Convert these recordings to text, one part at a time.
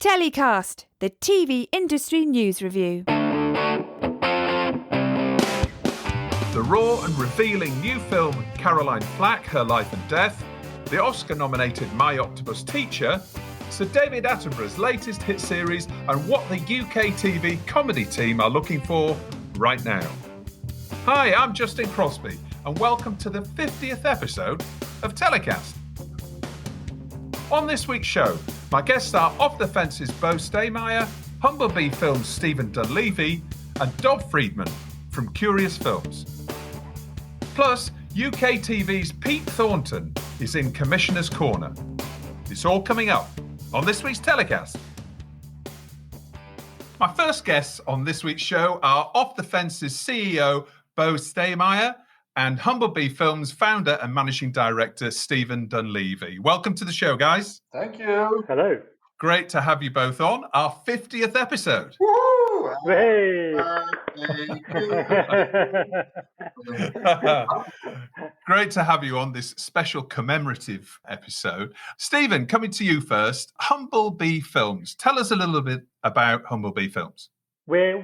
TellyCast, the TV industry news review. The raw and revealing new film Caroline Flack, Her Life and Death, the Oscar-nominated My Octopus Teacher, Sir David Attenborough's latest hit series, and what the UKTV comedy team are looking for right now. Hi, I'm Justin Crosby, and welcome to the 50th episode of TellyCast. On this week's show, my guests are Off the Fence's Bo Stehmeier, Humblebee Films' Stephen Dunleavy, and Dob Freedman from Curious Films. Plus, UKTV's Pete Thornton is in Commissioner's Corner. It's all coming up on this week's TellyCast. My first guests on this week's show are Off the Fence's CEO Bo Stehmeier and Humblebee Films founder and managing director Stephen Dunleavy. Welcome to the show, guys. Thank you. Hello. Great to have you both on our 50th episode. Woo! Hey. Great to have you on this special commemorative episode. Stephen, coming to you first. Humblebee Films. Tell us a little bit about Humblebee Films. We're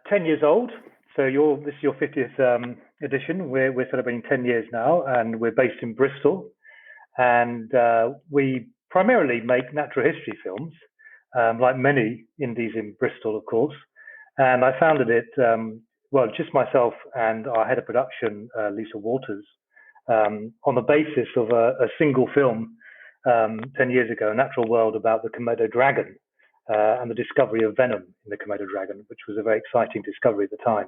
10 years old, so this is your 50th edition. We're celebrating 10 years now, and we're based in Bristol, and we primarily make natural history films, like many indies in Bristol, of course. And I founded it, just myself and our head of production, Lisa Waters, on the basis of a single film 10 years ago, A Natural World, about the Komodo dragon and the discovery of venom in the Komodo dragon, which was a very exciting discovery at the time.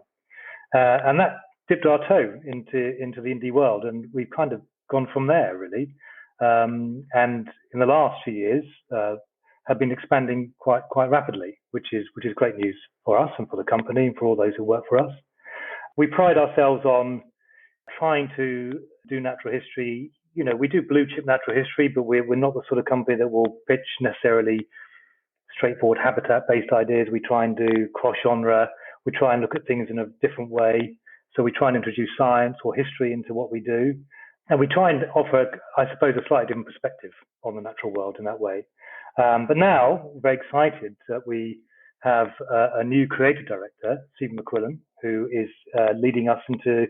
And that dipped our toe into the indie world, and we've kind of gone from there, really. And in the last few years, have been expanding quite rapidly, which is great news for us and for the company and for all those who work for us. We pride ourselves on trying to do natural history. You know, we do blue chip natural history, but we're not the sort of company that will pitch necessarily straightforward habitat-based ideas. We try and do cross-genre. We try and look at things in a different way. So we try and introduce science or history into what we do. And we try and offer, I suppose, a slightly different perspective on the natural world in that way. But now, we're very excited that we have a new creative director, Stephen McQuillan, who is leading us into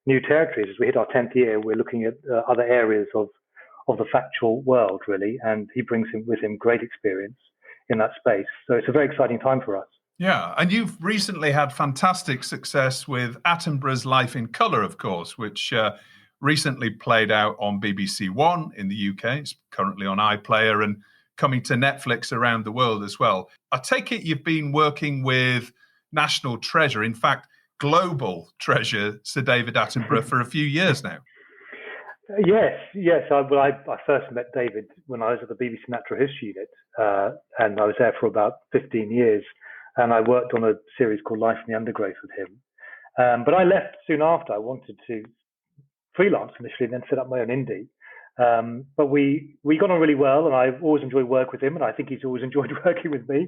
new territories. As we hit our 10th year, we're looking at other areas of the factual world, really, and he brings with him great experience in that space. So it's a very exciting time for us. Yeah, and you've recently had fantastic success with Attenborough's Life in Colour, of course, which recently played out on BBC One in the UK. It's currently on iPlayer and coming to Netflix around the world as well. I take it you've been working with national treasure, in fact, global treasure, Sir David Attenborough, for a few years now. Yes. I first met David when I was at the BBC Natural History Unit, and I was there for about 15 years. And I worked on a series called Life in the Undergrowth with him. But I left soon after. I wanted to freelance initially and then set up my own indie. But we got on really well, and I've always enjoyed work with him, and I think he's always enjoyed working with me.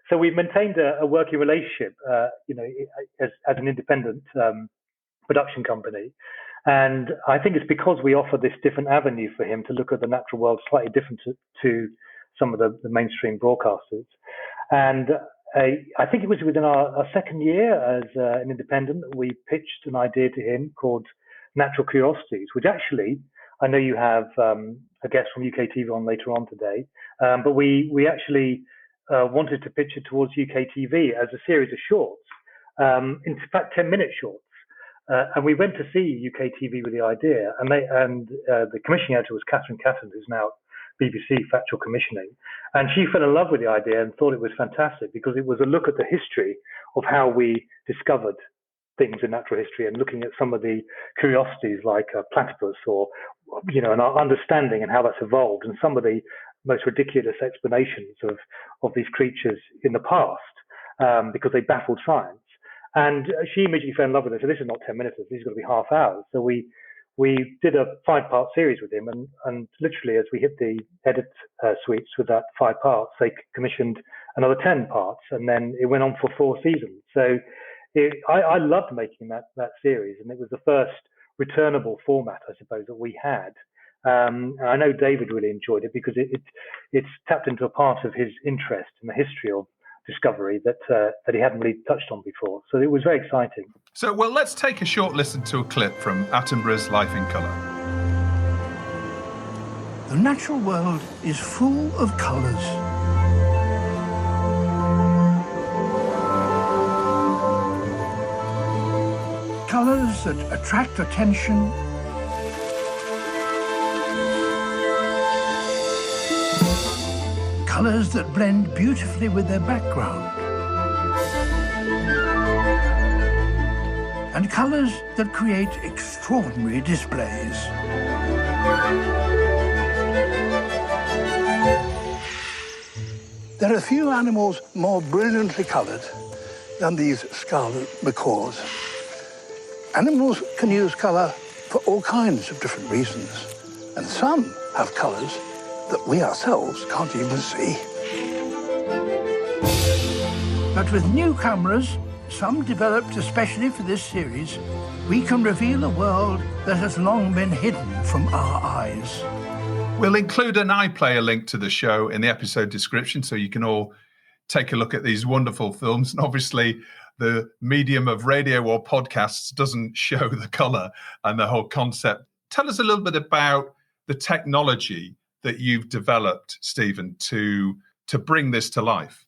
So we've maintained a working relationship, as an independent production company. And I think it's because we offer this different avenue for him to look at the natural world slightly different to some of the mainstream broadcasters. And I think it was within our second year as an independent, we pitched an idea to him called Natural Curiosities, which actually, I know you have a guest from UKTV on later on today, but we actually wanted to pitch it towards UKTV as a series of shorts, in fact 10-minute shorts. And we went to see UKTV with the idea, and the commissioning editor was Catherine Catton, who's now BBC Factual Commissioning, and she fell in love with the idea and thought it was fantastic because it was a look at the history of how we discovered things in natural history and looking at some of the curiosities like platypus or, and our understanding and how that's evolved and some of the most ridiculous explanations of these creatures in the past because they baffled science. And she immediately fell in love with it. So this is not 10 minutes, this is going to be half hours. So we did a 5-part series with him, and literally as we hit the edit suites with that 5 parts, they commissioned another 10 parts, and then it went on for 4 seasons. So I loved making that series, and it was the first returnable format, I suppose, that we had And I know David really enjoyed it because it's tapped into a part of his interest in the history of discovery that he hadn't really touched on before. So it was very exciting. So, well, let's take a short listen to a clip from Attenborough's Life in Colour. The natural world is full of colours. Colours that attract attention, colours that blend beautifully with their background, and colours that create extraordinary displays. There are few animals more brilliantly coloured than these scarlet macaws. Animals can use colour for all kinds of different reasons, and some have colours that we ourselves can't even see. But with new cameras, some developed especially for this series, we can reveal a world that has long been hidden from our eyes. We'll include an iPlayer link to the show in the episode description so you can all take a look at these wonderful films. And obviously, the medium of radio or podcasts doesn't show the colour and the whole concept. Tell us a little bit about the technology that you've developed, Stephen, to bring this to life.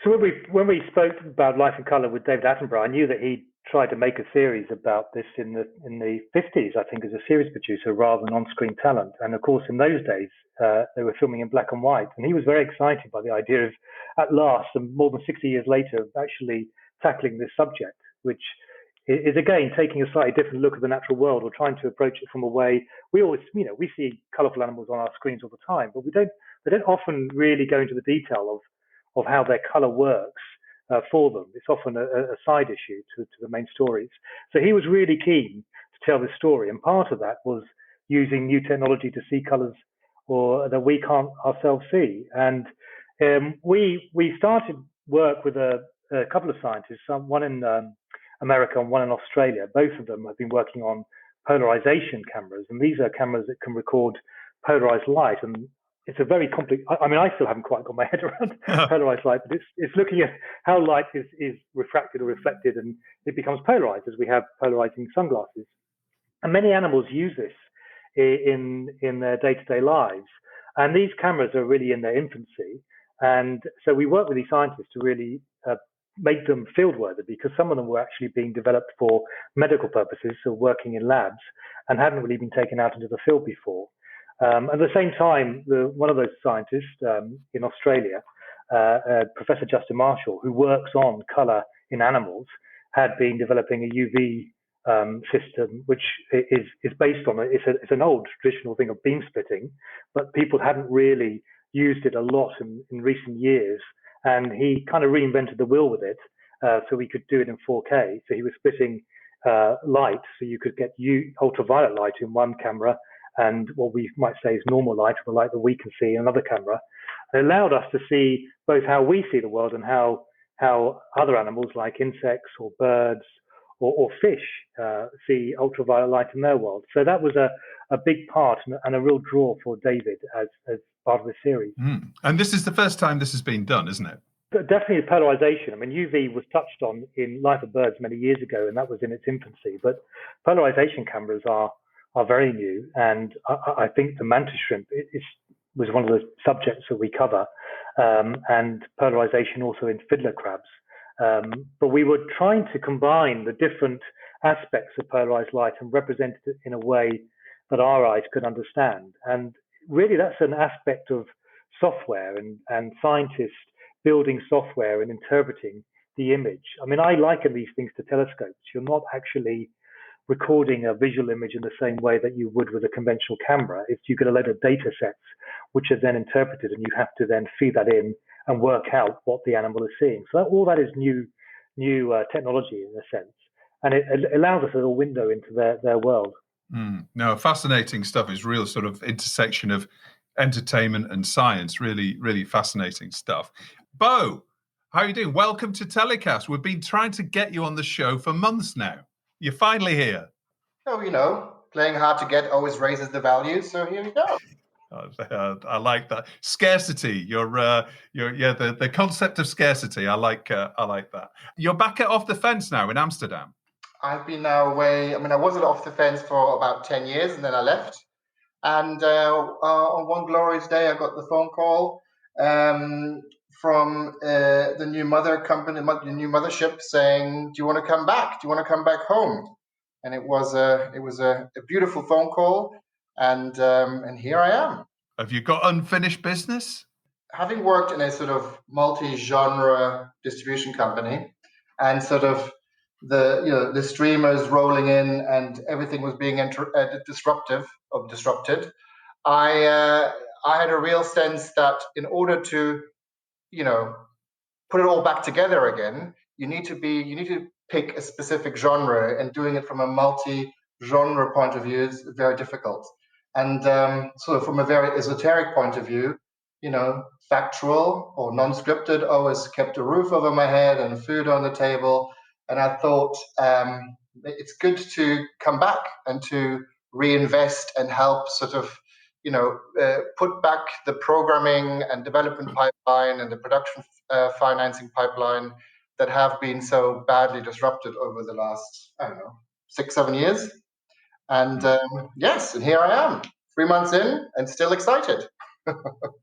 So when we spoke about Life in Colour with David Attenborough, I knew that he tried to make a series about this in the 50s, I think, as a series producer rather than on-screen talent. And of course, in those days, they were filming in black and white. And he was very excited by the idea of, at last, and more than 60 years later, of actually tackling this subject, which is again taking a slightly different look at the natural world, or trying to approach it from a way we always, we see colourful animals on our screens all the time, but they don't often really go into the detail of how their colour works for them. It's often a side issue to the main stories. So he was really keen to tell this story, and part of that was using new technology to see colours or that we can't ourselves see. And we started work with a couple of scientists, one in America and one in Australia. Both of them have been working on polarization cameras, and these are cameras that can record polarized light. And it's a very complex. I still haven't quite got my head around polarized light, but it's looking at how light is refracted or reflected, and it becomes polarized as we have polarizing sunglasses. And many animals use this in their day-to-day lives. And these cameras are really in their infancy. And so we work with these scientists to really make them field-worthy, because some of them were actually being developed for medical purposes, so working in labs, and hadn't really been taken out into the field before. At the same time, one of those scientists in Australia, Professor Justin Marshall, who works on colour in animals, had been developing a UV system, which is based on it's an old traditional thing of beam splitting, but people hadn't really used it a lot in recent years. And he kind of reinvented the wheel with it, so we could do it in 4K. So he was splitting light, so you could get ultraviolet light in one camera, and what we might say is normal light, or the light that we can see in another camera. It allowed us to see both how we see the world and how other animals like insects or birds or fish see ultraviolet light in their world. So that was a big part and a real draw for David as part of the series. And this is the first time this has been done, isn't it? Definitely polarization. I mean, UV was touched on in Life of Birds many years ago, and that was in its infancy. But polarization cameras are very new, and I think the mantis shrimp was one of the subjects that we cover, and polarization also in fiddler crabs. But we were trying to combine the different aspects of polarized light and represent it in a way that our eyes could understand. And really, that's an aspect of software and scientists building software and interpreting the image. I mean, I liken these things to telescopes. You're not actually recording a visual image in the same way that you would with a conventional camera. You get a load of data sets, which are then interpreted, and you have to then feed that in and work out what the animal is seeing. So all that is new technology in a sense, and it allows us a little window into their world. No, fascinating stuff. Is real sort of intersection of entertainment and science. Really, really fascinating stuff. Bo, how are you doing? Welcome to TellyCast. We've been trying to get you on the show for months now. You're finally here. Oh, playing hard to get always raises the value. So here we go. I like that scarcity. The concept of scarcity. I like that. You're back off the fence now in Amsterdam. I've been now away. I mean, I wasn't off the fence for about 10 years, and then I left. And on one glorious day, I got the phone call from the new mother company, the new mothership, saying, "Do you want to come back? Do you want to come back home?" And it was a beautiful phone call, and here I am. Have you got unfinished business? Having worked in a sort of multi-genre distribution company, and sort of the streamers rolling in, and everything was being disrupted. I had a real sense that in order to put it all back together again, you need to pick a specific genre, and doing it from a multi-genre point of view is very difficult. And sort of from a very esoteric point of view, factual or non-scripted always kept a roof over my head and food on the table. And I thought it's good to come back and to reinvest and help sort of, put back the programming and development pipeline and the production financing pipeline that have been so badly disrupted over the last, 6-7 years. And yes, and here I am, 3 months in and still excited.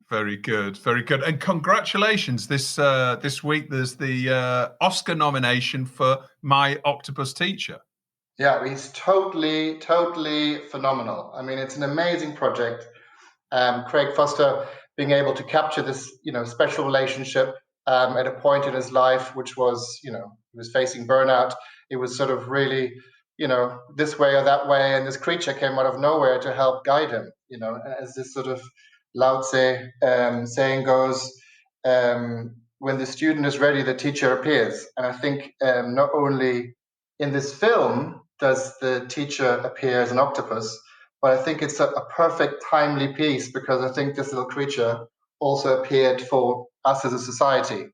Very good, very good. And congratulations. This week there's the Oscar nomination for My Octopus Teacher. Yeah, he's totally phenomenal. I mean, it's an amazing project. Craig Foster being able to capture this, special relationship at a point in his life, which was, he was facing burnout. It was sort of really, this way or that way, and this creature came out of nowhere to help guide him, as this sort of Lao Tse saying goes, when the student is ready, the teacher appears. And I think not only in this film does the teacher appear as an octopus, but I think it's a perfect timely piece, because I think this little creature also appeared for us as a society.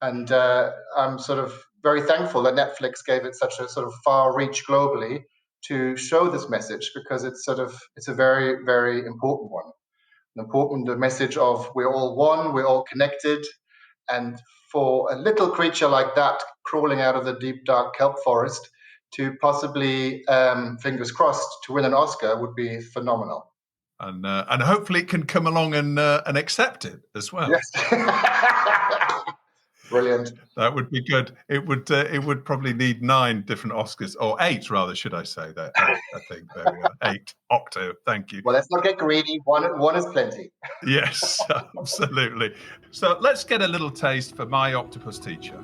And I'm sort of very thankful that Netflix gave it such a sort of far reach globally to show this message, because it's a very, very important one. An important message of we're all one, we're all connected. And for a little creature like that crawling out of the deep, dark kelp forest to possibly, fingers crossed, to win an Oscar would be phenomenal. And hopefully it can come along and accept it as well. Yes. Brilliant. That would be good. It would probably need 9 different Oscars, or 8 rather, should I say that? I think there we are. 8. Octo. Thank you. Well, let's not get greedy. One is plenty. Yes, absolutely. So let's get a little taste for My Octopus Teacher.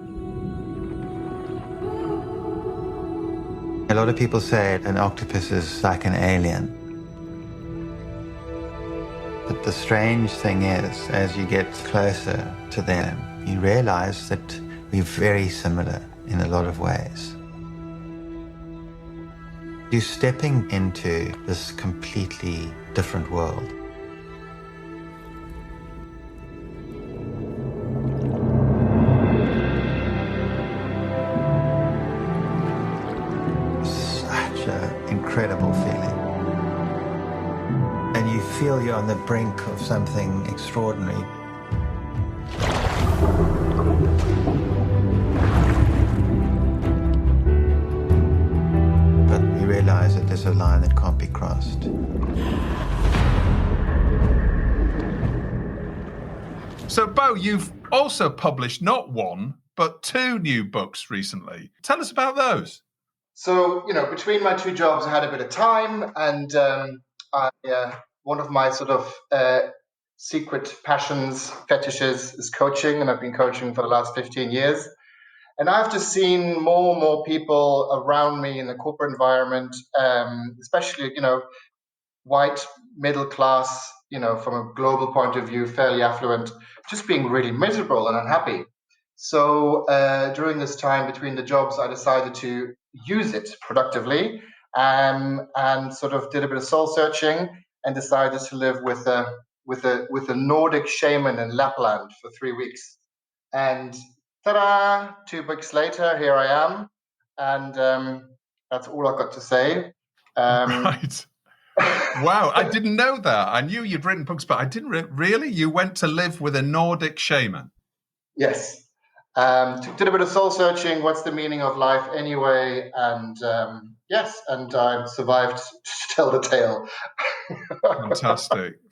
A lot of people say an octopus is like an alien. But the strange thing is, as you get closer to them, you realize that we're very similar in a lot of ways. You're stepping into this completely different world. Such an incredible feeling. And you feel you're on the brink of something extraordinary. But you realize that there's a line that can't be crossed. So, Bo, you've also published not 1, but 2 new books recently. Tell us about those. So, between my 2 jobs, I had a bit of time, and one of my sort of secret passions, fetishes, is coaching, and I've been coaching for the last 15 years. And I've just seen more and more people around me in the corporate environment, especially, white, middle class, from a global point of view, fairly affluent, just being really miserable and unhappy. So during this time between the jobs, I decided to use it productively, and sort of did a bit of soul searching, and decided to live with a Nordic shaman in Lapland for 3 weeks. And ta-da! 2 weeks later, here I am, and that's all I've got to say. Right. Wow, I didn't know that. I knew you'd written books, but I didn't really. You went to live with a Nordic shaman. Yes. Did a bit of soul searching. What's the meaning of life anyway? And yes, and I've survived to tell the tale.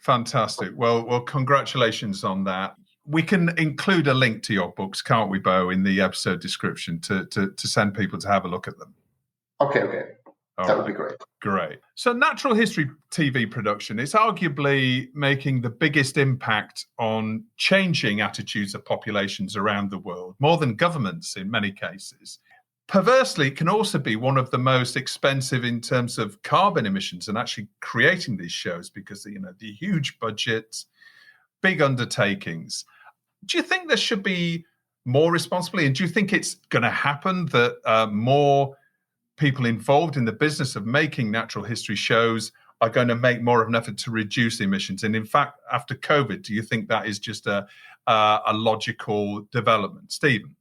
Fantastic. Well, congratulations on that. We can include a link to your books, can't we, Bo, in the episode description to send people to have a look at them. Okay. That would be great. Great. So natural history TV production is arguably making the biggest impact on changing attitudes of populations around the world, more than governments in many cases. Perversely, it can also be one of the most expensive in terms of carbon emissions and actually creating these shows because, the huge budgets, big undertakings. Do you think there should be more responsibility? And do you think it's going to happen that more people involved in the business of making natural history shows are going to make more of an effort to reduce emissions? And in fact, after COVID, do you think that is just a logical development? Stephen?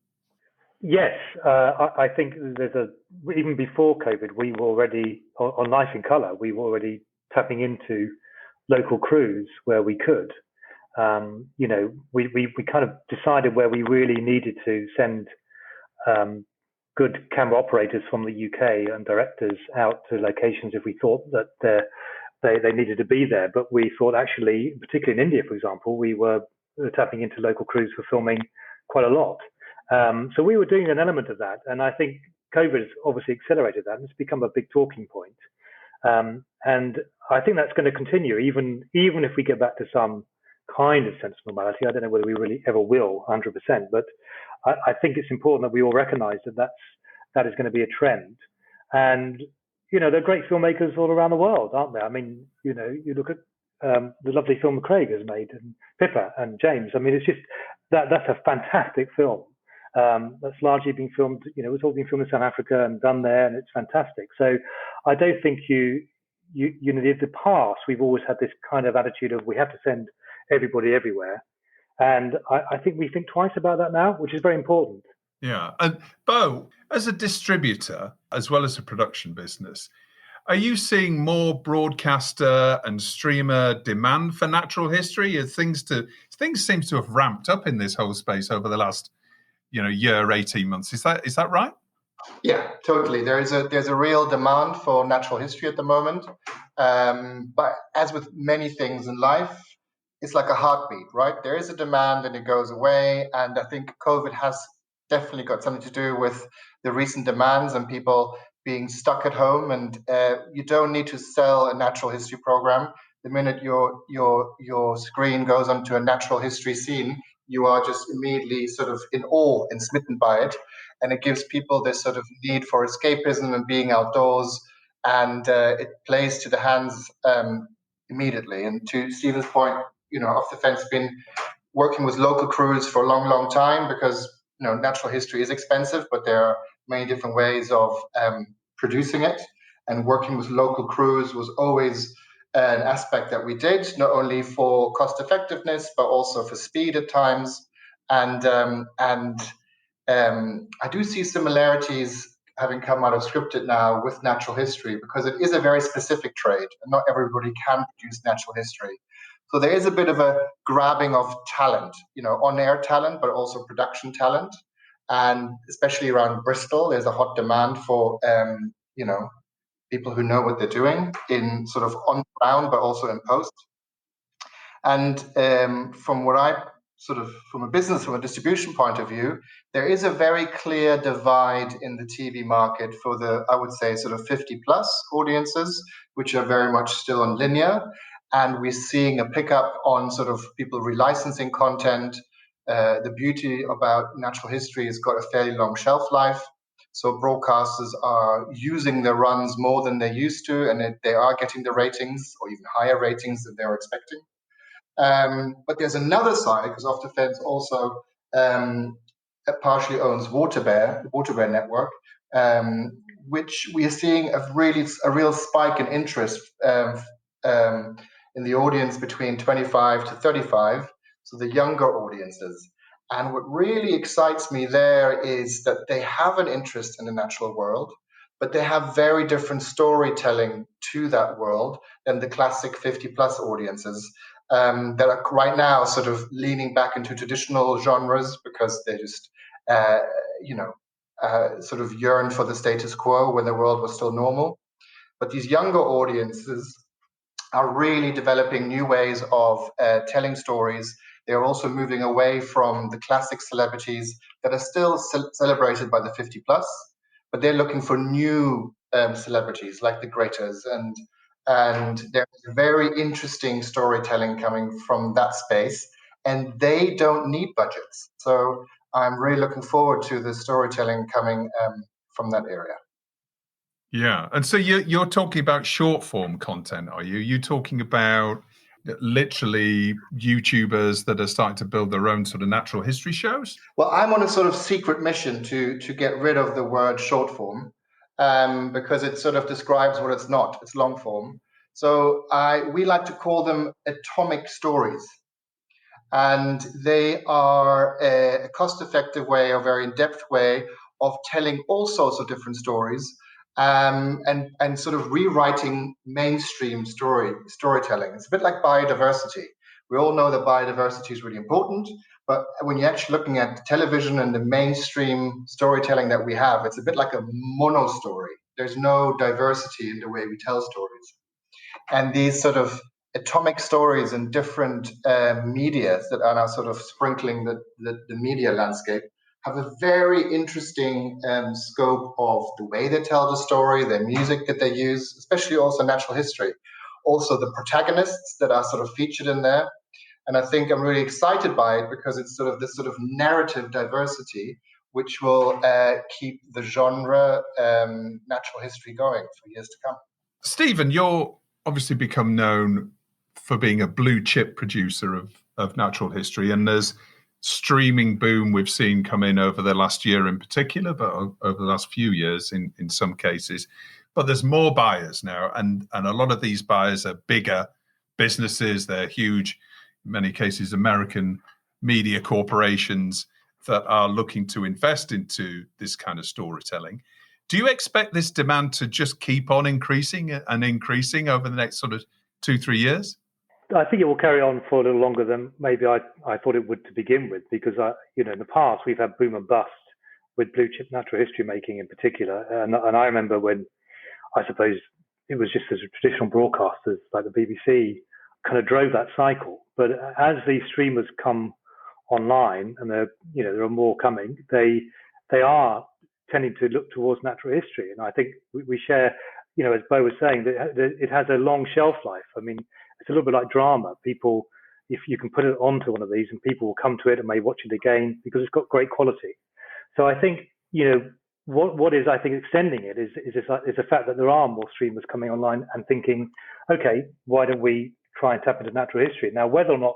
Yes, I think even before COVID, we were already, on Life in Colour, we were already tapping into local crews where we could. We kind of decided where we really needed to send good camera operators from the UK and directors out to locations if we thought that they needed to be there. But we thought actually, particularly in India, for example, we were tapping into local crews for filming quite a lot. So we were doing an element of that. And I think COVID has obviously accelerated that, and it's become a big talking point. And I think that's going to continue, even if we get back to some kind of sense of normality. I don't know whether we really ever will 100%, but I think it's important that we all recognize that is going to be a trend. And, there are great filmmakers all around the world, aren't there? I mean, you look at the lovely film Craig has made, and Pippa and James. I mean, it's just that's a fantastic film. That's largely been filmed, it's all been filmed in South Africa and done there, and it's fantastic. So I don't think in the past, we've always had this kind of attitude of we have to send everybody everywhere. And I think we think twice about that now, which is very important. Yeah. And Bo, as a distributor, as well as a production business, are you seeing more broadcaster and streamer demand for natural history? Things seem to have ramped up in this whole space over the last, year, 18 months. Is that right? Yeah, totally. There's a real demand for natural history at the moment. But as with many things in life, it's like a heartbeat, right? There is a demand and it goes away. And I think COVID has definitely got something to do with the recent demands and people being stuck at home. And you don't need to sell a natural history program. The minute your screen goes onto a natural history scene, you are just immediately sort of in awe and smitten by it. And it gives people this sort of need for escapism and being outdoors. And it plays to the hands immediately. And to Stephen's point, Off the Fence been working with local crews for a long, long time because, natural history is expensive, but there are many different ways of producing it. And working with local crews was always an aspect that we did, not only for cost effectiveness, but also for speed at times. And I do see similarities having come out of scripted now with natural history because it is a very specific trade and not everybody can produce natural history. So there is a bit of a grabbing of talent, on-air talent, but also production talent. And especially around Bristol, there's a hot demand for, people who know what they're doing in sort of on ground, but also in post. And from a business, from a distribution point of view, there is a very clear divide in the TV market for the, I would say, sort of 50 plus audiences, which are very much still on linear. And we're seeing a pickup on sort of people relicensing content. The beauty about natural history has got a fairly long shelf life. So broadcasters are using their runs more than they used to, and they are getting the ratings or even higher ratings than they were expecting. But there's another side, because Off the Fence also partially owns the Waterbear network, which we are seeing a real spike in interest in the audience between 25 to 35, so the younger audiences. And what really excites me there is that they have an interest in the natural world, but they have very different storytelling to that world than the classic 50-plus audiences that are right now sort of leaning back into traditional genres because they just, sort of yearn for the status quo when the world was still normal. But these younger audiences are really developing new ways of telling stories. They're also moving away from the classic celebrities that are still celebrated by the 50 plus, but they're looking for new celebrities like the Gretas, and there's very interesting storytelling coming from that space, and they don't need budgets. So I'm really looking forward to the storytelling coming from that area. Yeah. And so you're talking about short form content, are you? You're talking about literally YouTubers that are starting to build their own sort of natural history shows? Well, I'm on a sort of secret mission to get rid of the word short form because it sort of describes what it's not. It's long form. So we like to call them atomic stories. And they are a cost-effective way, a very in-depth way of telling all sorts of different stories and sort of rewriting mainstream storytelling. It's a bit like biodiversity. We all know that biodiversity is really important, but when you're actually looking at television and the mainstream storytelling that we have, it's a bit like a mono story. There's no diversity in the way we tell stories. And these sort of atomic stories in different media that are now sort of sprinkling the media landscape have a very interesting scope of the way they tell the story, the music that they use, especially also natural history. Also the protagonists that are sort of featured in there. And I think I'm really excited by it because it's sort of this sort of narrative diversity which will keep the genre natural history going for years to come. Stephen, you're obviously become known for being a blue chip producer of natural history, and there's streaming boom we've seen come in over the last year in particular, but over the last few years in some cases. But there's more buyers now, and a lot of these buyers are bigger businesses. They're huge, in many cases, American media corporations that are looking to invest into this kind of storytelling. Do you expect this demand to just keep on increasing and increasing over the next sort of 2-3 years? I think it will carry on for a little longer than maybe I thought it would to begin with, because in the past we've had boom and bust with blue chip natural history making in particular, and I remember when I suppose it was just as traditional broadcasters like the BBC kind of drove that cycle. But as these streamers come online, and there are more coming, they are tending to look towards natural history, and I think we share, as Bo was saying, that it has a long shelf life. I mean, it's a little bit like drama. People, if you can put it onto one of these, and people will come to it and may watch it again because it's got great quality. So I think what is I think extending it is the fact that there are more streamers coming online and thinking, okay, why don't we try and tap into natural history? Now, whether or not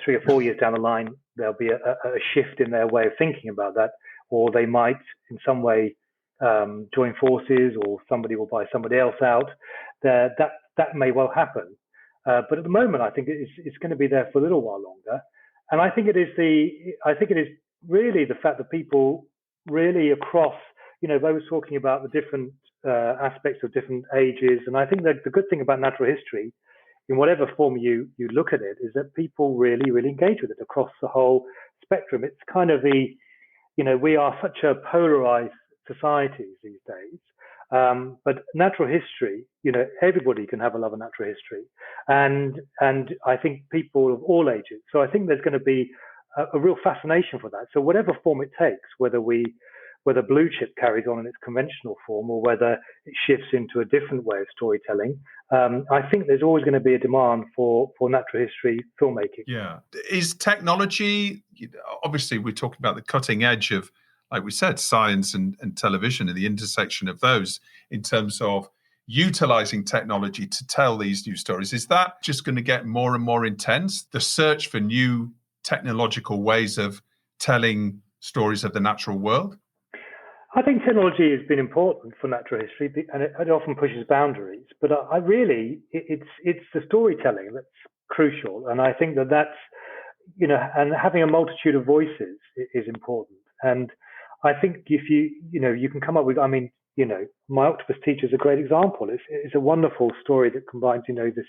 3 or 4 years down the line there'll be a shift in their way of thinking about that, or they might in some way join forces, or somebody will buy somebody else out. That may well happen. But at the moment, I think it's going to be there for a little while longer. And I think it is really the fact that people really across, Bo was talking about the different aspects of different ages. And I think that the good thing about natural history, in whatever form you look at it, is that people really, really engage with it across the whole spectrum. It's kind of we are such a polarized society these days. But natural history, everybody can have a love of natural history, and I think people of all ages. So I think there's going to be a real fascination for that. So whatever form it takes, whether blue chip carries on in its conventional form, or whether it shifts into a different way of storytelling, I think there's always going to be a demand for natural history filmmaking. Yeah. Is technology, obviously we're talking about the cutting edge of, like we said, science and television, and the intersection of those in terms of utilizing technology to tell these new stories. Is that just going to get more and more intense, the search for new technological ways of telling stories of the natural world? I think technology has been important for natural history, and it often pushes boundaries. But it's the storytelling that's crucial, and I think that's and having a multitude of voices is important. And I think if you can come up with, My Octopus Teacher is a great example. It's a wonderful story that combines, this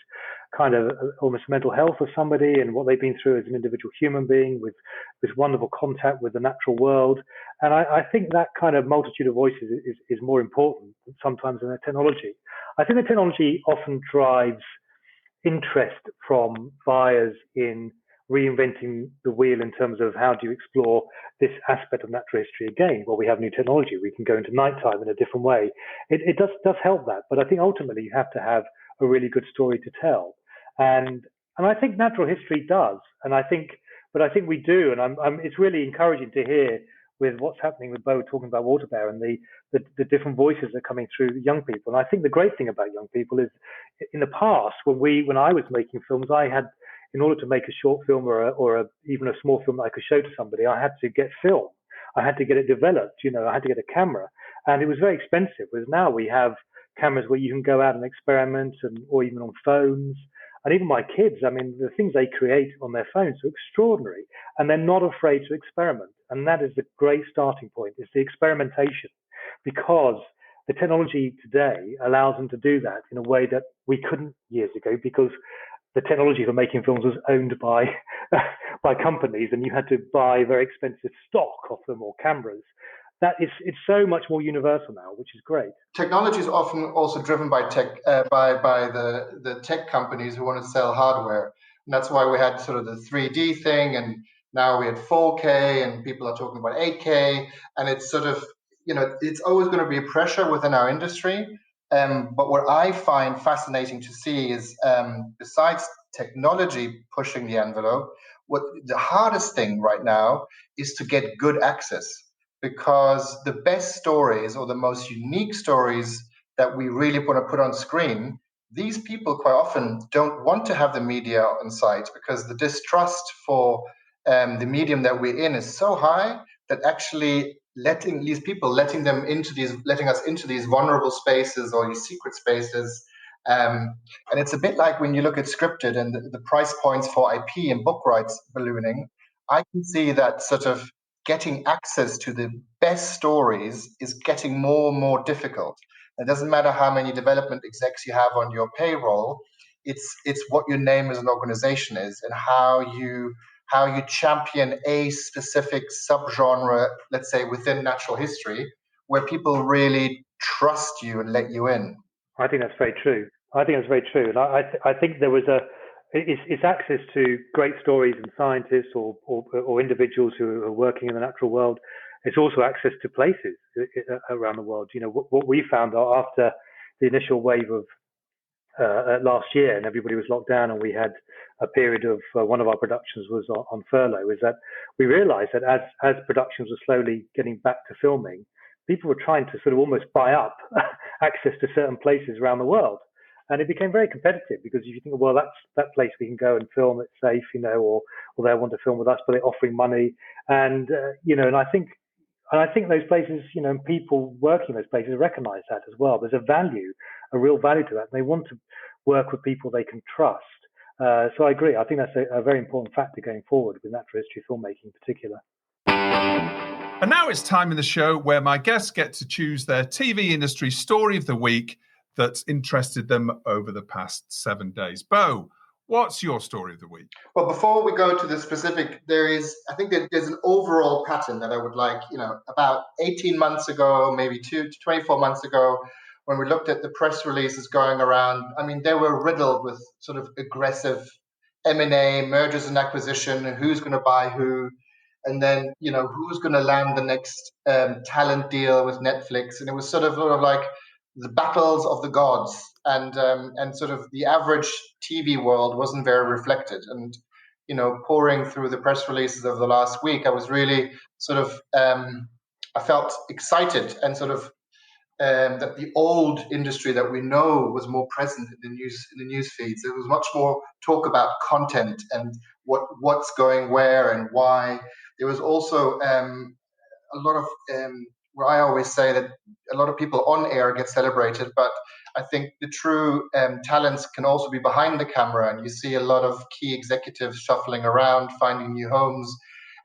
kind of almost mental health of somebody and what they've been through as an individual human being with this wonderful contact with the natural world. And I think that kind of multitude of voices is more important sometimes than the technology. I think the technology often drives interest from buyers in reinventing the wheel in terms of how do you explore this aspect of natural history again. Well, we have new technology. We can go into nighttime in a different way. It does help that. But I think ultimately you have to have a really good story to tell. And I think natural history does. And I think we do. And it's really encouraging to hear with what's happening with Bo talking about Water Bear and the different voices that are coming through young people. And I think the great thing about young people is in the past, when I was making films, I had, in order to make a short film or even a small film that I could show to somebody, I had to get film. I had to get it developed. I had to get a camera, and it was very expensive. Whereas now we have cameras where you can go out and experiment, or even on phones. And even my kids, the things they create on their phones are extraordinary, and they're not afraid to experiment. And that is the great starting point, is the experimentation, because the technology today allows them to do that in a way that we couldn't years ago, because the technology for making films was owned by companies, and you had to buy very expensive stock of them or cameras. It's so much more universal now, which is great. Technology is often also driven by tech, by the tech companies who want to sell hardware, and that's why we had sort of the 3D thing, and now we had 4K, and people are talking about 8K, and it's sort of it's always going to be a pressure within our industry. But what I find fascinating to see is, besides technology pushing the envelope, what the hardest thing right now is to get good access, because the best stories or the most unique stories that we really want to put on screen, these people quite often don't want to have the media on site, because the distrust for the medium that we're in is so high that actually letting us into these vulnerable spaces or these secret spaces. And it's a bit like when you look at scripted and the price points for IP and book rights ballooning. I can see that sort of getting access to the best stories is getting more and more difficult. It doesn't matter how many development execs you have on your payroll. It's what your name as an organization is, and how you champion a specific subgenre, let's say within natural history, where people really trust you and let you in. I think that's very true. And I think there was it's access to great stories and scientists or individuals who are working in the natural world. It's also access to places around the world. What we found after the initial wave of last year, and everybody was locked down, and we had a period of one of our productions was on furlough, is that we realized that as productions were slowly getting back to filming, people were trying to sort of almost buy up access to certain places around the world. And it became very competitive, because if you think, well, that's that place we can go and film, it's safe, or they want to film with us, but they're offering money. And, and I think those places, people working in those places recognize that as well. There's a real value to that. And they want to work with people they can trust. So I agree. I think that's a very important factor going forward with natural history filmmaking in particular. And now it's time in the show where my guests get to choose their TV industry story of the week that's interested them over the past 7 days. Bo, what's your story of the week? Well, before we go to the specific, I think that there's an overall pattern that I would like, about 18 months ago, maybe 24 months ago, when we looked at the press releases going around. They were riddled with sort of aggressive M&A, mergers and acquisition, and who's going to buy who, and then, who's going to land the next talent deal with Netflix. And it was sort of like the battles of the gods, and sort of the average TV world wasn't very reflected. And pouring through the press releases of the last week, I was really sort of I felt excited, and sort of that the old industry that we know was more present in the news feeds. There was much more talk about content and what's going where and why. There was also a lot of where I always say that a lot of people on air get celebrated, but I think the true talents can also be behind the camera, and you see a lot of key executives shuffling around, finding new homes,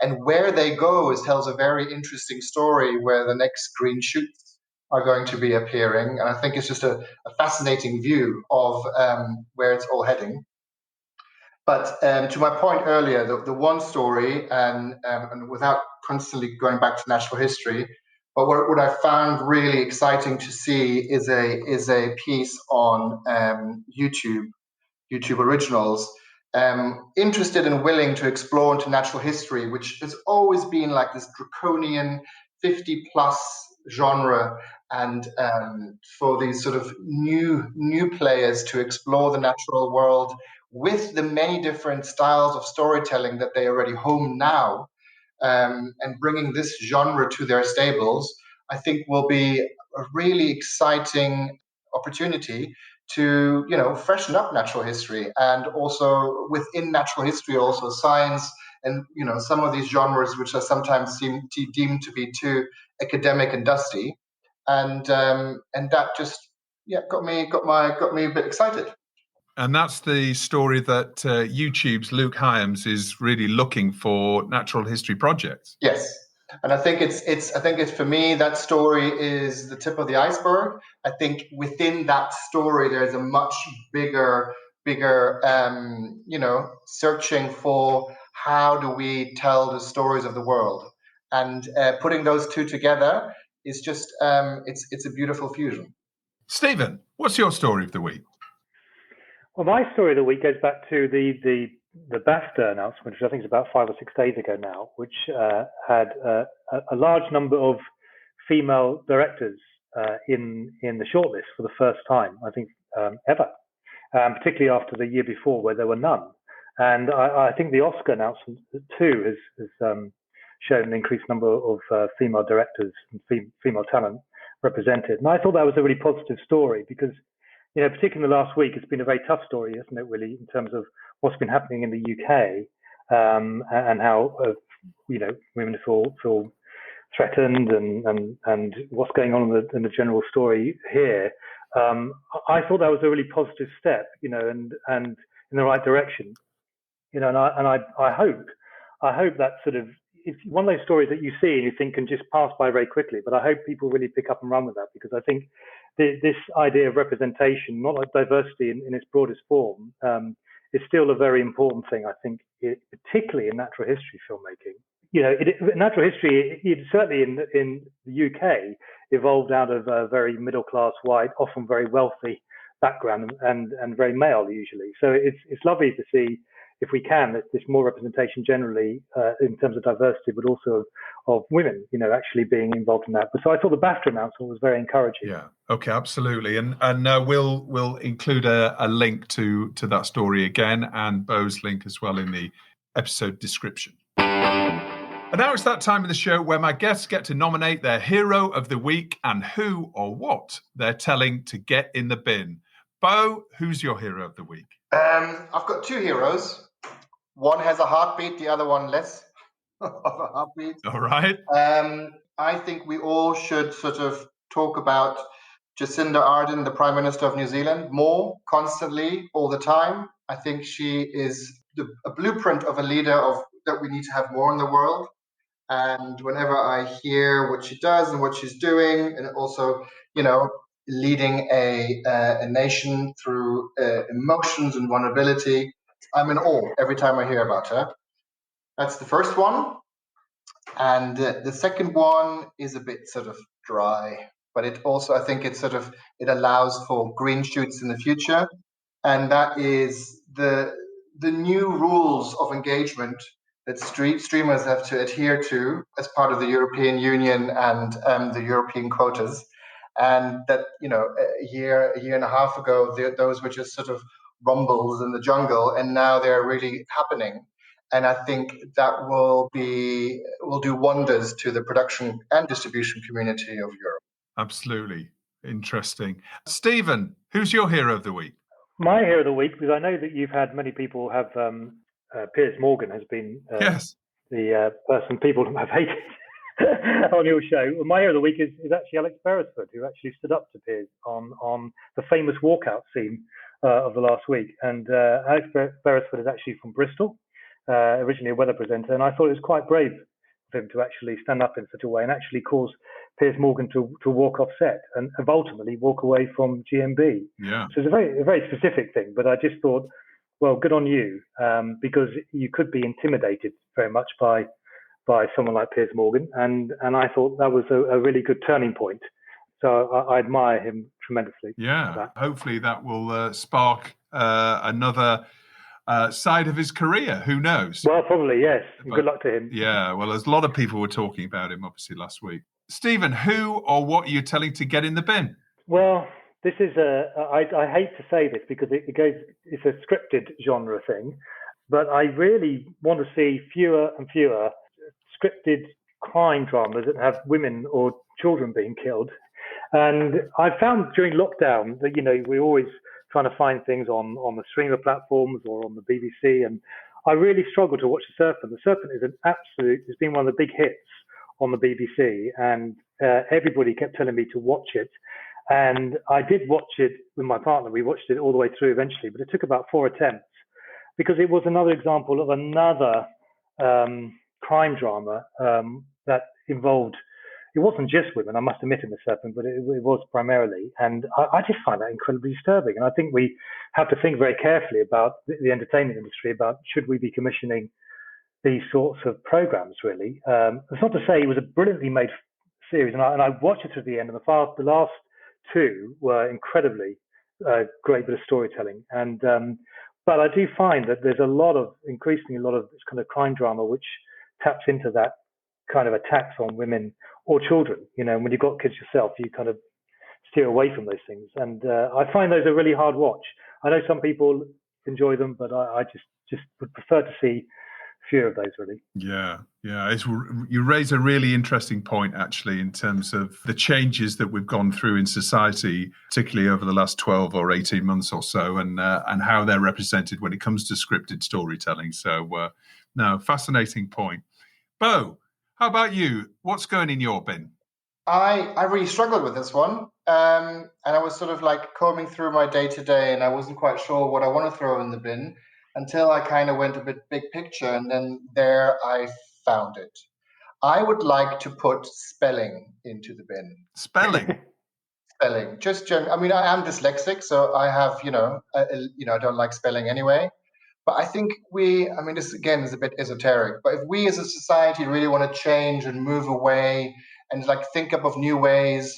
and where they go tells a very interesting story. Where the next green shoots are going to be appearing. And I think it's just a fascinating view of where it's all heading. But to my point earlier, the one story, and without constantly going back to natural history, but what I found really exciting to see is a piece on YouTube Originals, interested and willing to explore into natural history, which has always been like this draconian 50 plus genre, and for these sort of new players to explore the natural world with the many different styles of storytelling that they already home now, and bringing this genre to their stables, I think will be a really exciting opportunity to freshen up natural history, and also within natural history also science, and some of these genres which are sometimes deemed to be too academic and dusty, and that just got me a bit excited. And that's the story that YouTube's Luke Hyams is really looking for natural history projects. Yes. And I think it's for me, that story is the tip of the iceberg. I think within that story there's a much bigger searching for how do we tell the stories of the world, and putting those two together is just it's a beautiful fusion. Stephen, what's your story of the week? Well, my story of the week goes back to the BAFTA announcement, which I think is about 5 or 6 days ago now, which had a large number of female directors in the shortlist for the first time, I think, ever, particularly after the year before where there were none. And I think the Oscar announcement too has shown an increased number of female directors and female talent represented. And I thought that was a really positive story because, particularly in the last week, it's been a very tough story, isn't it, really, in terms of what's been happening in the UK, and how women feel threatened, and what's going on in the general story here. I thought that was a really positive step, and in the right direction, and I hope that sort of, it's one of those stories that you see and you think can just pass by very quickly, but I hope people really pick up and run with that, because I think this idea of representation, not like diversity in its broadest form, is still a very important thing, I think, particularly in natural history filmmaking. Natural history, certainly in the UK, evolved out of a very middle-class, white, often very wealthy background, and very male usually. So it's lovely to see, if we can, there's more representation generally in terms of diversity, but also of women, actually being involved in that. But so I thought the BAFTA announcement was very encouraging. Yeah. Okay. Absolutely. And we'll include a link to that story again, and Bo's link as well in the episode description. And now it's that time of the show where my guests get to nominate their hero of the week and who or what they're telling to get in the bin. Bo, who's your hero of the week? I've got two heroes. One has a heartbeat, the other one less of a heartbeat. All right. I think we all should sort of talk about Jacinda Ardern, the Prime Minister of New Zealand, more constantly, all the time. I think she is a blueprint of a leader that we need to have more in the world. And whenever I hear what she does and what she's doing, and also, leading a nation through emotions and vulnerability, I'm in awe every time I hear about her. That's the first one. And the second one is a bit sort of dry, but it also, I think it allows for green shoots in the future. And that is the new rules of engagement that streamers have to adhere to as part of the European Union and the European quotas. And that, a year and a half ago, those were just sort of rumbles in the jungle, and now they're really happening. And I think that will do wonders to the production and distribution community of Europe. Absolutely. Interesting. Stephen, who's your hero of the week? My hero of the week, because I know that you've had many people have, Piers Morgan has been yes. the person people have hated on your show. Well, my hero of the week is actually Alex Beresford, who actually stood up to Piers on the famous walkout scene of the last week. And Alex Beresford is actually from Bristol, originally a weather presenter, and I thought it was quite brave of him to actually stand up in such a way and actually cause Piers Morgan to walk off set and ultimately walk away from GMB. Yeah. So it's a very specific thing, but I just thought, well, good on you, because you could be intimidated very much by someone like Piers Morgan, and I thought that was a really good turning point. So I admire him tremendously. Yeah, hopefully that will spark another side of his career. Who knows? Well, probably, yes. Good luck to him. Yeah, well, there's a lot of people were talking about him, obviously, last week. Stephen, who or what are you telling to get in the bin? Well, this is I hate to say this because it's a scripted genre thing, but I really want to see fewer and fewer scripted crime dramas that have women or children being killed. And I found during lockdown that, we're always trying to find things on the streamer platforms or on the BBC. And I really struggled to watch The Serpent. The Serpent is it's been one of the big hits on the BBC. And everybody kept telling me to watch it. And I did watch it with my partner. We watched it all the way through eventually, but it took about 4 attempts because it was another example of another crime drama that involved, it wasn't just women, I must admit, in The Serpent, but it was primarily. And I just find that incredibly disturbing. And I think we have to think very carefully about the entertainment industry, about should we be commissioning these sorts of programs, really. It's not to say it was a brilliantly made series, and I watched it to the end, and the last 2 were incredibly great bit of storytelling. And but I do find that there's increasingly a lot of this kind of crime drama which taps into that kind of attacks on women or children. When you've got kids yourself, you kind of steer away from those things. And I find those a really hard watch. I know some people enjoy them, but I just would prefer to see fewer of those, really. Yeah. You raise a really interesting point, actually, in terms of the changes that we've gone through in society, particularly over the last 12 or 18 months or so, and how they're represented when it comes to scripted storytelling. So, fascinating point. Bo, how about you? What's going in your bin? I really struggled with this one. And I was sort of like combing through my day-to-day, and I wasn't quite sure what I want to throw in the bin until I kind of went a bit big picture, and then there I found it. I would like to put spelling into the bin. Spelling? Spelling. I mean, I am dyslexic, so I have, I don't like spelling anyway. But I think this again is a bit esoteric, but if we as a society really want to change and move away and think up of new ways,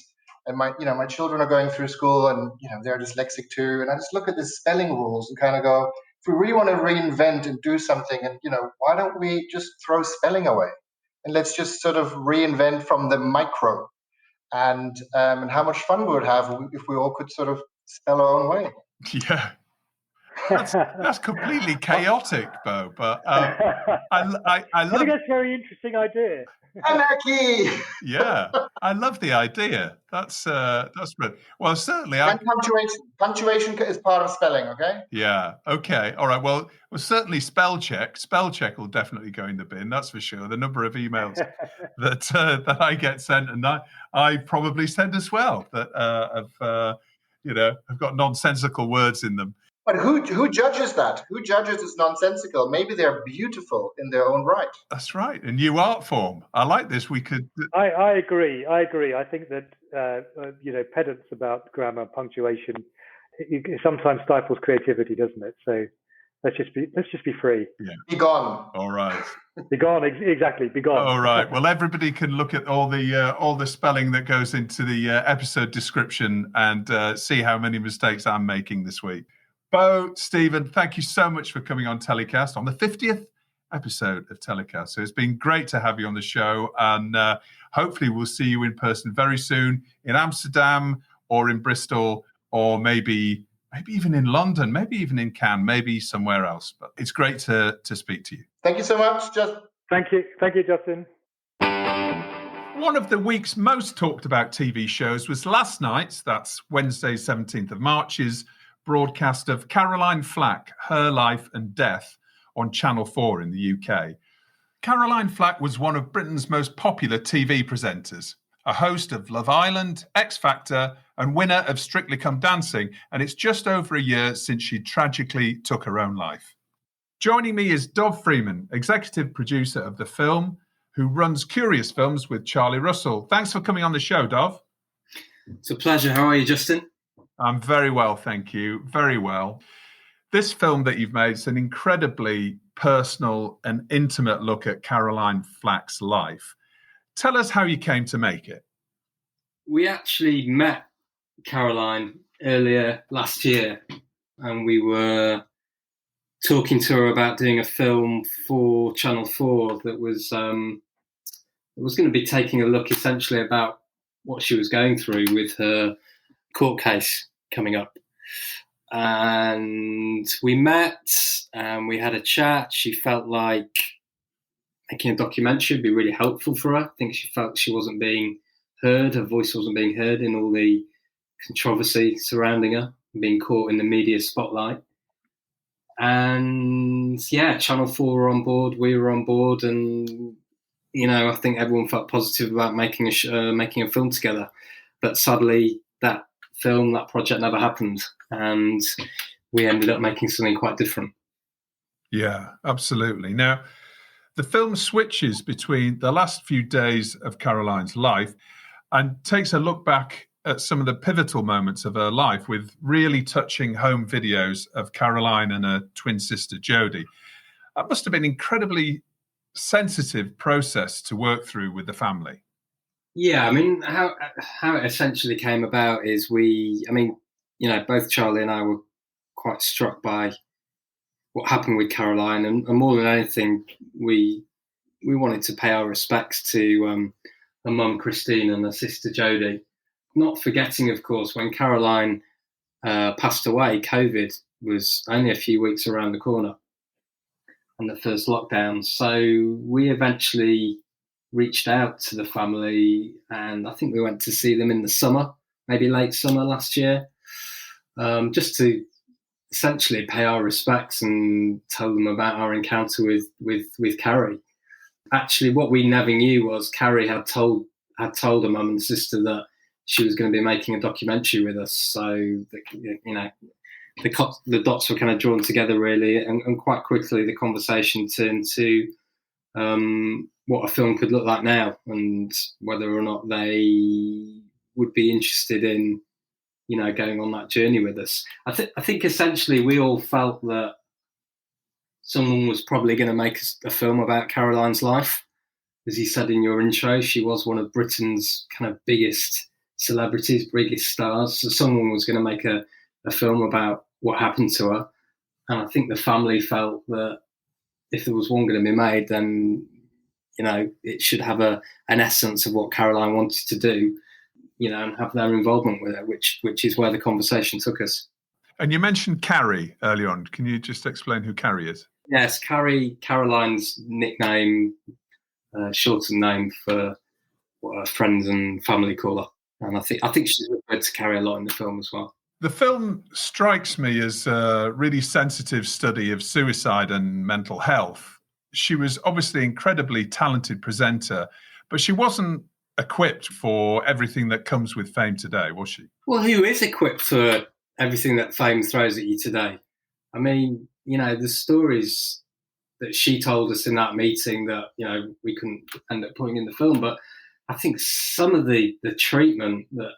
and my children are going through school and, they're dyslexic too. And I just look at the spelling rules and kind of go, if we really want to reinvent and do something, and, why don't we just throw spelling away? And let's just sort of reinvent from the micro, and how much fun we would have if we all could sort of spell our own way. Yeah. That's completely chaotic, Bo. But I love. I think that's a very interesting idea. Anarchy. Yeah, I love the idea. That's brilliant. Well, certainly. And punctuation is part of spelling. Okay. Yeah. Okay. All right. Well, certainly spell check. Spell check will definitely go in the bin. That's for sure. The number of emails that I get sent, and I probably send as well, that have got nonsensical words in them. But who judges that? Who judges it's nonsensical? Maybe they're beautiful in their own right. That's right. A new art form. I like this. We could. I agree. I think that pedants about grammar, punctuation, it sometimes stifles creativity, doesn't it? So let's just be free. Yeah. Be gone. All right. Be gone. Exactly. Be gone. All right. Well, everybody can look at all the spelling that goes into the episode description and see how many mistakes I'm making this week. Bo, Stephen, thank you so much for coming on TellyCast on the 50th episode of TellyCast. So it's been great to have you on the show, and hopefully we'll see you in person very soon in Amsterdam or in Bristol, or maybe even in London, maybe even in Cannes, maybe somewhere else. But it's great to speak to you. Thank you so much, Justin. Thank you, Justin. One of the week's most talked about TV shows was last night's, that's Wednesday, 17th of March's, broadcast of Caroline Flack, Her Life and Death on Channel 4 in the UK. Caroline Flack was one of Britain's most popular TV presenters, a host of Love Island, X Factor, and winner of Strictly Come Dancing, and it's just over a year since she tragically took her own life. Joining me is Dov Freedman, executive producer of the film, who runs Curious Films with Charlie Russell. Thanks for coming on the show, Dov. It's a pleasure. How are you, Justin? I'm very well, thank you. Very well. This film that you've made is an incredibly personal and intimate look at Caroline Flack's life. Tell us how you came to make it. We actually met Caroline earlier last year, and we were talking to her about doing a film for Channel 4 that was going to be taking a look essentially about what she was going through with her court case coming up. And we met and we had a chat. She felt like making a documentary would be really helpful for her. I think she felt she wasn't being heard. Her voice wasn't being heard in all the controversy surrounding her, being caught in the media spotlight. And yeah, Channel 4 were on board, we were on board, and I think everyone felt positive about making a film together. But sadly, that project never happened, and we ended up making something quite different. Yeah, absolutely. Now, the film switches between the last few days of Caroline's life and takes a look back at some of the pivotal moments of her life with really touching home videos of Caroline and her twin sister, Jodie. That must have been an incredibly sensitive process to work through with the family. Yeah, I mean, how it essentially came about is both Charlie and I were quite struck by what happened with Caroline, and more than anything, we wanted to pay our respects to her mum Christine and her sister Jodie. Not forgetting, of course, when Caroline passed away, COVID was only a few weeks around the corner and the first lockdown. So we eventually reached out to the family, and I think we went to see them in the summer, maybe late summer last year, just to essentially pay our respects and tell them about our encounter with Carrie. Actually, what we never knew was Carrie had told her mum and sister that she was going to be making a documentary with us. So the dots were kind of drawn together really, and quite quickly the conversation turned to what a film could look like now, and whether or not they would be interested in, going on that journey with us. I think essentially we all felt that someone was probably going to make a film about Caroline's life. As you said in your intro, she was one of Britain's kind of biggest celebrities, biggest stars. So someone was going to make a film about what happened to her. And I think the family felt that if there was one going to be made, then, it should have an essence of what Caroline wanted to do, and have their involvement with it, which is where the conversation took us. And you mentioned Carrie earlier on. Can you just explain who Carrie is? Yes, Carrie, Caroline's nickname, shortened name for what her friends and family call her. And I think she's referred to Carrie a lot in the film as well. The film strikes me as a really sensitive study of suicide and mental health. She was obviously an incredibly talented presenter, but she wasn't equipped for everything that comes with fame today, was she? Well, who is equipped for everything that fame throws at you today? I mean, the stories that she told us in that meeting that, we couldn't end up putting in the film, but I think some of the treatment that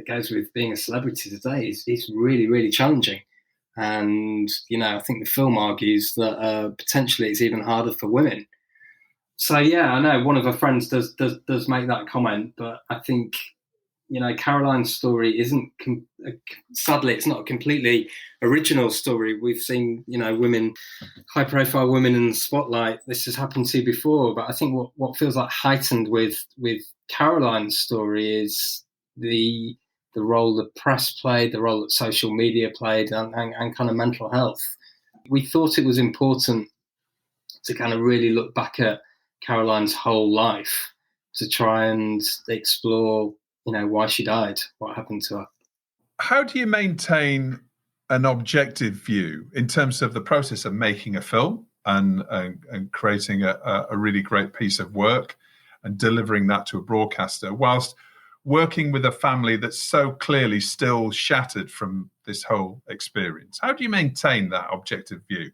goes with being a celebrity today is really, really challenging. And, I think the film argues that potentially it's even harder for women. So, yeah, I know one of her friends does make that comment, but I think, Caroline's story isn't, sadly, it's not a completely original story. We've seen, women, high-profile women in the spotlight. This has happened to before, but I think what feels like heightened with Caroline's story is the role that press played, the role that social media played, and kind of mental health. We thought it was important to kind of really look back at Caroline's whole life to try and explore, why she died, what happened to her. How do you maintain an objective view in terms of the process of making a film and creating a really great piece of work and delivering that to a broadcaster, whilst working with a family that's so clearly still shattered from this whole experience? How do you maintain that objective view?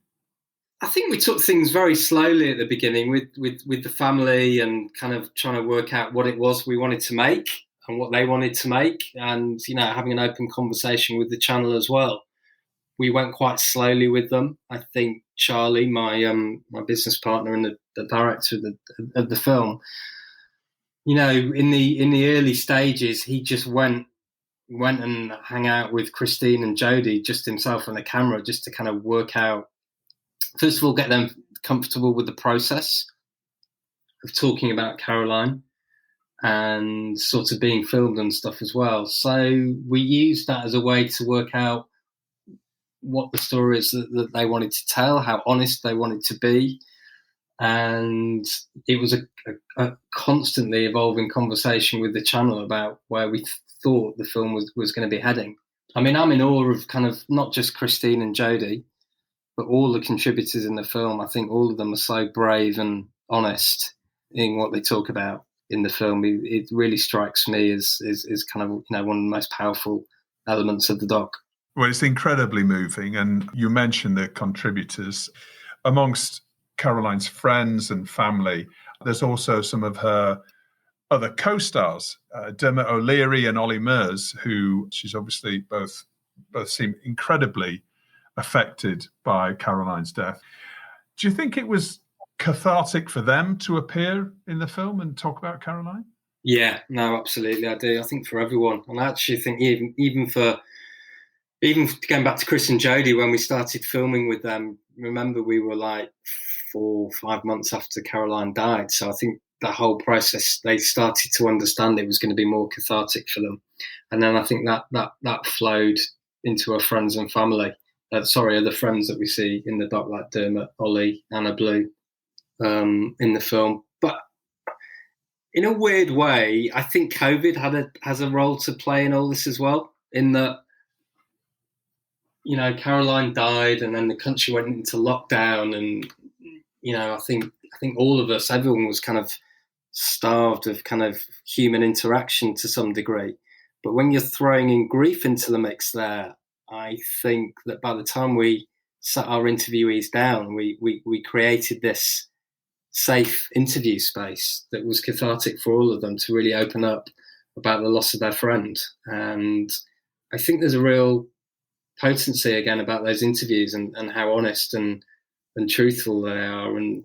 I think we took things very slowly at the beginning with the family and kind of trying to work out what it was we wanted to make and what they wanted to make, and having an open conversation with the channel as well. We went quite slowly with them. I think Charlie, my business partner and the director of the film, in the early stages, he just went and hung out with Christine and Jodie, just himself and the camera, just to kind of work out, first of all, get them comfortable with the process of talking about Caroline and sort of being filmed and stuff as well. So we used that as a way to work out what the story is that they wanted to tell, how honest they wanted to be. And it was a constantly evolving conversation with the channel about where we thought the film was going to be heading. I mean, I'm in awe of kind of not just Christine and Jodie, but all the contributors in the film. I think all of them are so brave and honest in what they talk about in the film. It really strikes me as kind of one of the most powerful elements of the doc. Well, it's incredibly moving, and you mentioned the contributors. Amongst Caroline's friends and family, there's also some of her other co-stars, Dermot O'Leary and Ollie Murs, who she's obviously both seem incredibly affected by Caroline's death. Do you think it was cathartic for them to appear in the film and talk about Caroline? Yeah, no, absolutely, I do. I think for everyone, and I actually think even going back to Chris and Jodie, when we started filming with them, remember we were like 4 or 5 months after Caroline died. So I think that whole process, they started to understand it was going to be more cathartic for them. And then I think that flowed into our friends and family. Other friends that we see in the doc, like Dermot, Ollie, Anna Blue, in the film. But in a weird way, I think COVID has a role to play in all this as well, in that, Caroline died and then the country went into lockdown, and, I think all of us, everyone was kind of starved of kind of human interaction to some degree. But when you're throwing in grief into the mix there, I think that by the time we sat our interviewees down, we created this safe interview space that was cathartic for all of them to really open up about the loss of their friend. And I think there's a real potency again about those interviews and how honest and truthful they are. And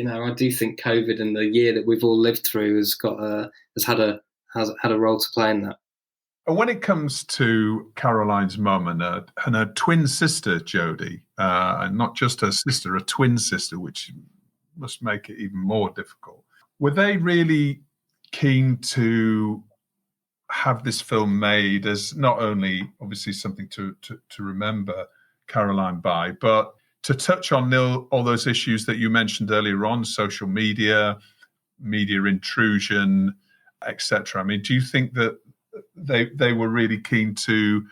I do think COVID and the year that we've all lived through has had a role to play in that. And when it comes to Caroline's mum and her twin sister Jodie, and not just her sister, a twin sister, which must make it even more difficult, were they really keen to have this film made as not only obviously something to remember Caroline by, but to touch on all those issues that you mentioned earlier on, social media intrusion, etc. I mean, do you think that they were really keen to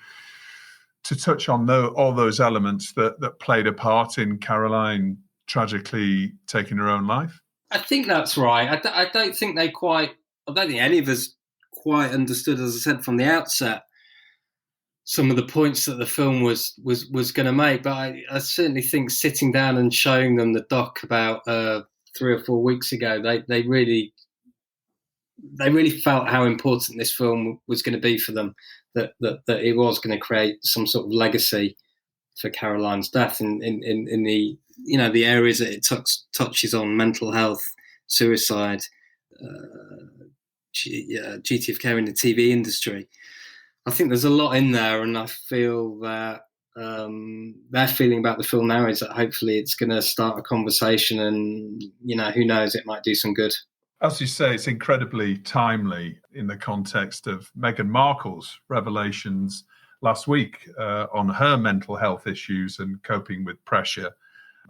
touch on all those elements that played a part in Caroline tragically taking her own life? I think that's right. I don't think any of us quite understood, as I said from the outset, some of the points that the film was going to make. But I certainly think sitting down and showing them the doc about 3 or 4 weeks ago, they really felt how important this film was going to be for them, that it was going to create some sort of legacy for Caroline's death in the the areas that it touches on: mental health, suicide, duty of care in the TV industry. I think there's a lot in there, and I feel that their feeling about the film now is that hopefully it's going to start a conversation, and who knows, it might do some good. As you say, it's incredibly timely in the context of Meghan Markle's revelations last week on her mental health issues and coping with pressure,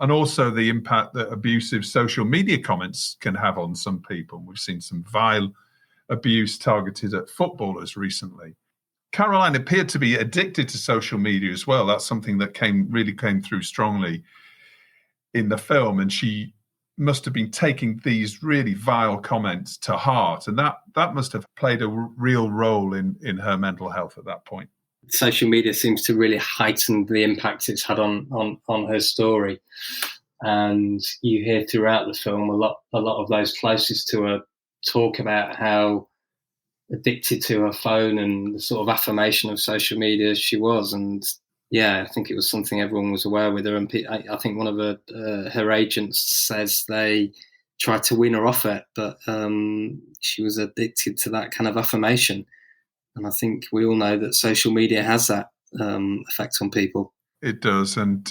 and also the impact that abusive social media comments can have on some people. We've seen some vile abuse targeted at footballers recently. Caroline appeared to be addicted to social media as well. That's something that came through strongly in the film, and she must have been taking these really vile comments to heart, and that must have played a real role in her mental health at that point. Social media seems to really heighten the impact it's had on her story. And you hear throughout the film a lot of those closest to her talk about how addicted to her phone and the sort of affirmation of social media she was. And yeah, I think it was something everyone was aware with her. And I think one of her agents says they tried to wean her off it, but she was addicted to that kind of affirmation. And I think we all know that social media has that effect on people. It does, and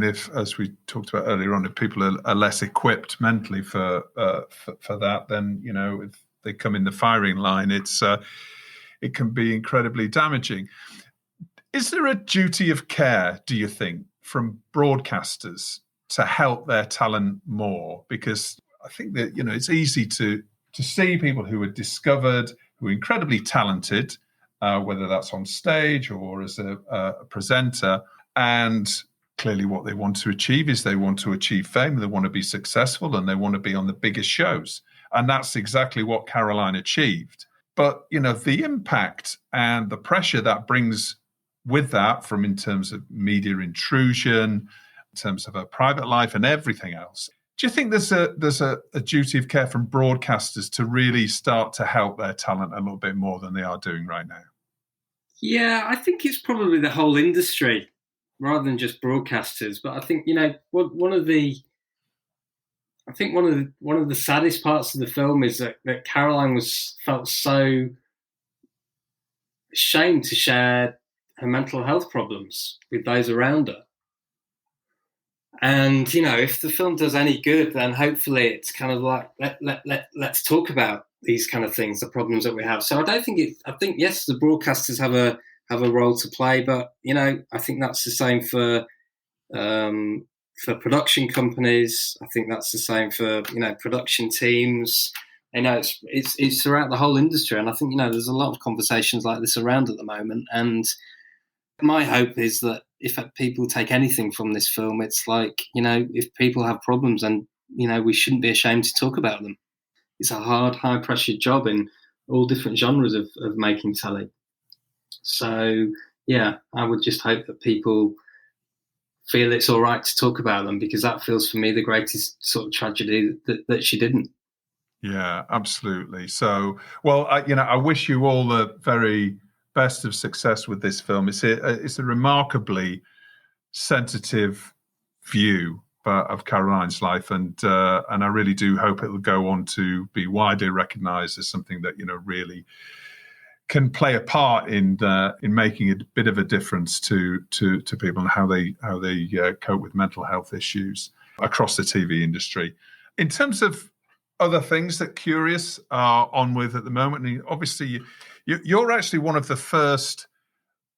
if, as we talked about earlier on, if people are less equipped mentally for that, then if they come in the firing line, it can be incredibly damaging. Is there a duty of care, do you think, from broadcasters to help their talent more? Because I think that it's easy to see people who are discovered, who are incredibly talented, whether that's on stage or as a presenter. And clearly what they want to achieve is they want to achieve fame, they want to be successful, and they want to be on the biggest shows. And that's exactly what Caroline achieved. But, the impact and the pressure that brings with that in terms of media intrusion, in terms of her private life and everything else. Do you think there's a duty of care from broadcasters to really start to help their talent a little bit more than they are doing right now? Yeah, I think it's probably the whole industry, rather than just broadcasters. But I think one of the saddest parts of the film is that Caroline felt so ashamed to share her mental health problems with those around her. And if the film does any good, then hopefully it's kind of like let's talk about these kind of things, the problems that we have. So I think yes, the broadcasters have a role to play, but I think that's the same for production companies. I think that's the same for production teams. It's throughout the whole industry, and I think there's a lot of conversations like this around at the moment. And my hope is that if people take anything from this film, it's like if people have problems, and we shouldn't be ashamed to talk about them. It's a hard, high-pressure job in all different genres of making telly. So, yeah, I would just hope that people feel it's all right to talk about them, because that feels for me the greatest sort of tragedy that she didn't. Yeah, absolutely. So, well, I wish you all the very best of success with this film. It's a remarkably sensitive view of Caroline's life, and I really do hope it will go on to be widely recognised as something that really can play a part in making a bit of a difference to people and how they cope with mental health issues across the TV industry. In terms of other things that Curious are on with at the moment, and obviously you're actually one of the first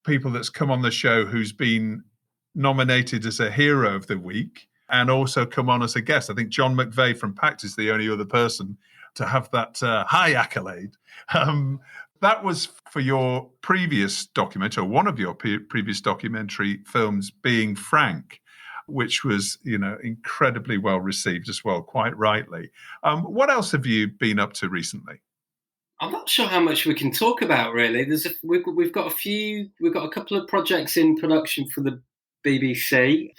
people that's come on the show who's been nominated as a hero of the week and also come on as a guest. I think John McVeigh from PACT is the only other person to have that high accolade. That was for your previous documentary, or one of your previous documentary films, Being Frank, which was, incredibly well received as well, quite rightly. What else have you been up to recently? I'm not sure how much we can talk about, really. We've got a couple of projects in production for the BBC.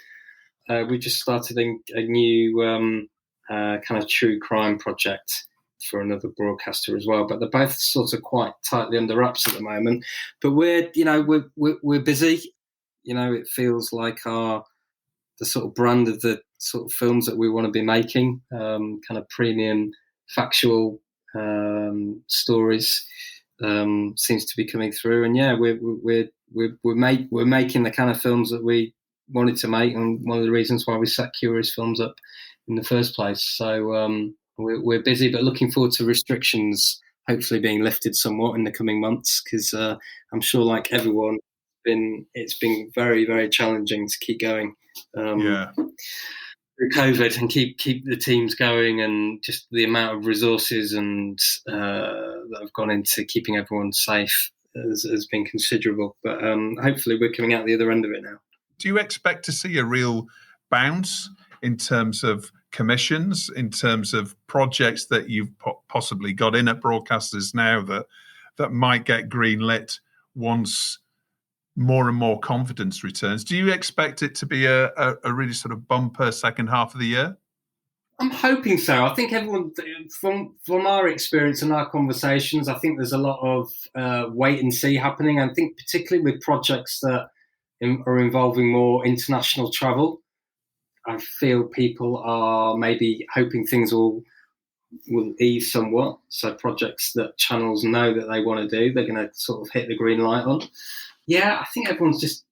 We just started a new kind of true crime project for another broadcaster as well, but they're both sort of quite tightly under wraps at the moment. But we're busy. It feels like the sort of brand of the sort of films that we want to be making, kind of premium, factual stories, seems to be coming through. And yeah, we're making the kind of films that we wanted to make, and one of the reasons why we set Curious Films up in the first place. So we're busy, but looking forward to restrictions hopefully being lifted somewhat in the coming months, because I'm sure, like everyone, it's been very, very challenging to keep going through COVID and keep the teams going, and just the amount of resources and that have gone into keeping everyone safe has been considerable. But hopefully we're coming out the other end of it now. Do you expect to see a real bounce in terms of commissions, in terms of projects that you've possibly got in at broadcasters now that might get greenlit once more and more confidence returns, do you expect it to be a really sort of bumper second half of the year? I'm hoping so. I think everyone, from our experience and our conversations, I think there's a lot of wait and see happening. I think particularly with projects that are involving more international travel, I feel people are maybe hoping things will ease somewhat. So projects that channels know that they want to do, they're going to sort of hit the green light on. Yeah, I think everyone's just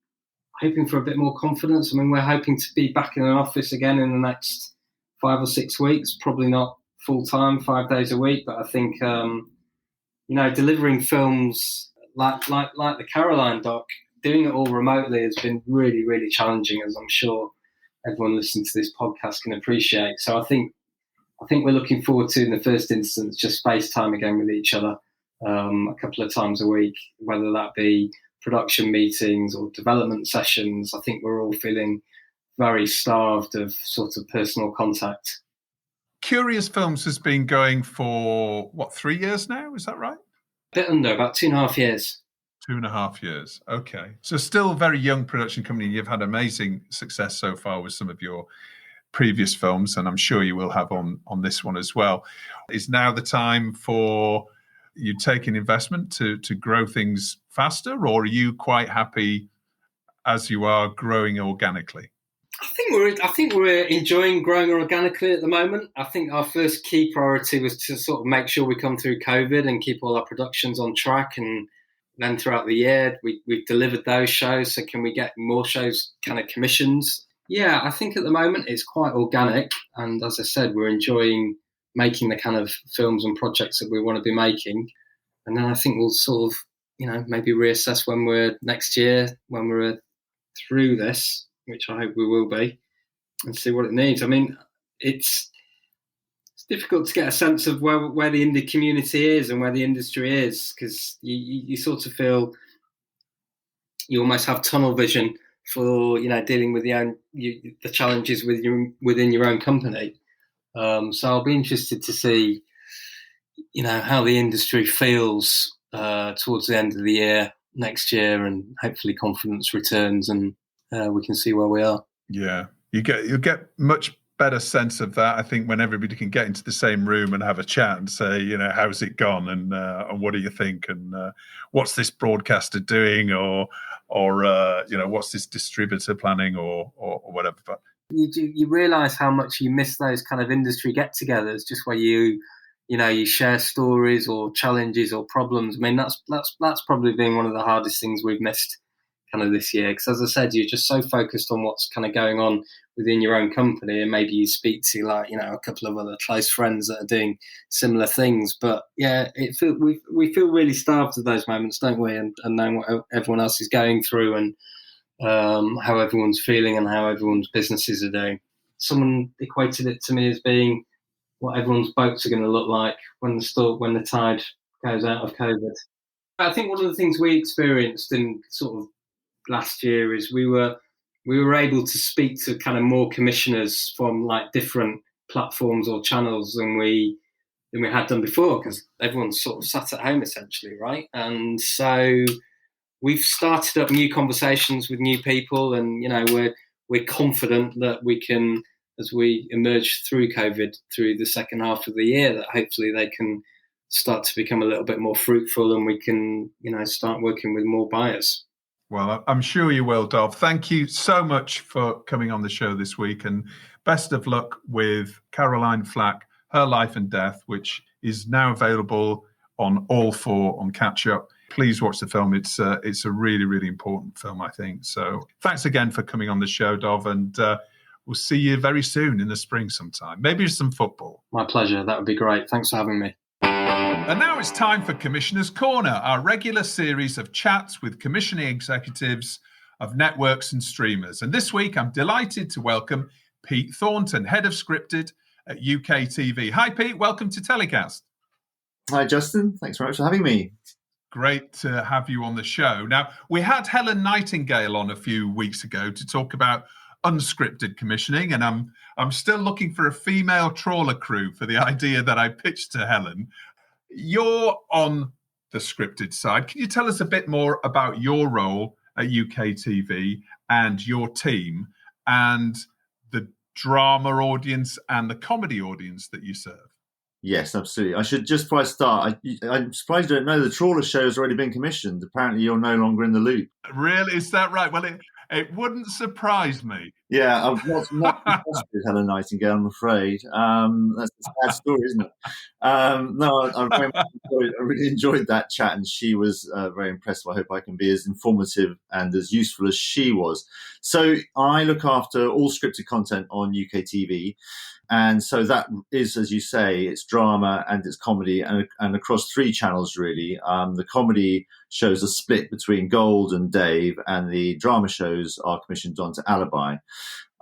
hoping for a bit more confidence. I mean, we're hoping to be back in an office again in the next 5 or 6 weeks, probably not full time, 5 days a week, but I think, delivering films like the Caroline doc, doing it all remotely has been really, really challenging, as I'm sure everyone listening to this podcast can appreciate. So I think we're looking forward to, in the first instance, just FaceTime again with each other a couple of times a week, whether that be production meetings or development sessions. I think we're all feeling very starved of sort of personal contact. Curious Films has been going for, 3 years now? Is that right? A bit under, about 2.5 years. 2.5 years. Okay. So still a very young production company. You've had amazing success so far with some of your previous films, and I'm sure you will have on this one as well. Is now the time for you taking investment to grow things faster, or are you quite happy as you are growing organically? I think we're enjoying growing organically at the moment. I think our first key priority was to sort of make sure we come through COVID and keep all our productions on track. And then throughout the year, we've delivered those shows. So can we get more shows kind of commissions? Yeah, I think at the moment it's quite organic. And as I said, we're enjoying making the kind of films and projects that we want to be making. And then I think we'll sort of, maybe reassess when we're next year, when we're through this, which I hope we will be, and see what it needs. I mean, it's difficult to get a sense of where the indie community is and where the industry is, because you sort of feel you almost have tunnel vision for dealing with the challenges within your own company. So I'll be interested to see how the industry feels towards the end of the year next year, and hopefully confidence returns and we can see where we are. Yeah, you'll get much better sense of that, I think, when everybody can get into the same room and have a chat and say, how's it gone, and what do you think, and what's this broadcaster doing, or what's this distributor planning, or whatever. But you realise how much you miss those kind of industry get-togethers, just where you share stories or challenges or problems. I mean, that's probably been one of the hardest things we've missed kind of this year, because as I said, you're just so focused on what's kind of going on within your own company, and maybe you speak to a couple of other close friends that are doing similar things. But yeah, we feel really starved at those moments, don't we? And knowing what everyone else is going through, and how everyone's feeling and how everyone's businesses are doing. Someone equated it to me as being what everyone's boats are going to look like when the tide goes out of COVID. I think one of the things we experienced in sort of last year is we were able to speak to kind of more commissioners from like different platforms or channels than we had done before, because everyone's sort of sat at home essentially, right? And so we've started up new conversations with new people, and we're confident that we can, as we emerge through COVID through the second half of the year, that hopefully they can start to become a little bit more fruitful, and we can start working with more buyers. Well, I'm sure you will, Dov. Thank you so much for coming on the show this week, and best of luck with Caroline Flack, Her Life and Death, which is now available on All 4 on Catch Up. Please watch the film. It's a really, really important film, I think. So thanks again for coming on the show, Dov, and we'll see you very soon in the spring sometime. Maybe some football. My pleasure. That would be great. Thanks for having me. And now it's time for Commissioner's Corner, our regular series of chats with commissioning executives of networks and streamers. And this week, I'm delighted to welcome Pete Thornton, Head of Scripted at UKTV. Hi, Pete. Welcome to TellyCast. Hi, Justin. Thanks very much for having me. Great to have you on the show. Now, we had Helen Nightingale on a few weeks ago to talk about unscripted commissioning, and I'm still looking for a female trawler crew for the idea that I pitched to Helen. You're on the scripted side. Can you tell us a bit more about your role at UKTV and your team and the drama audience and the comedy audience that you serve? Yes, absolutely. I should, just before I start, I'm surprised you don't know the Trawler show has already been commissioned. Apparently you're no longer in the loop. Really? Is that right? Well, it wouldn't surprise me. Yeah, I've not with Helen Nightingale, I'm afraid. That's a sad story, isn't it? No, I really enjoyed that chat, and she was very impressed. I hope I can be as informative and as useful as she was. So I look after all scripted content on UKTV. And so that is, as you say, it's drama and it's comedy, and across 3 channels, really. The comedy shows are split between Gold and Dave, and the drama shows are commissioned onto Alibi.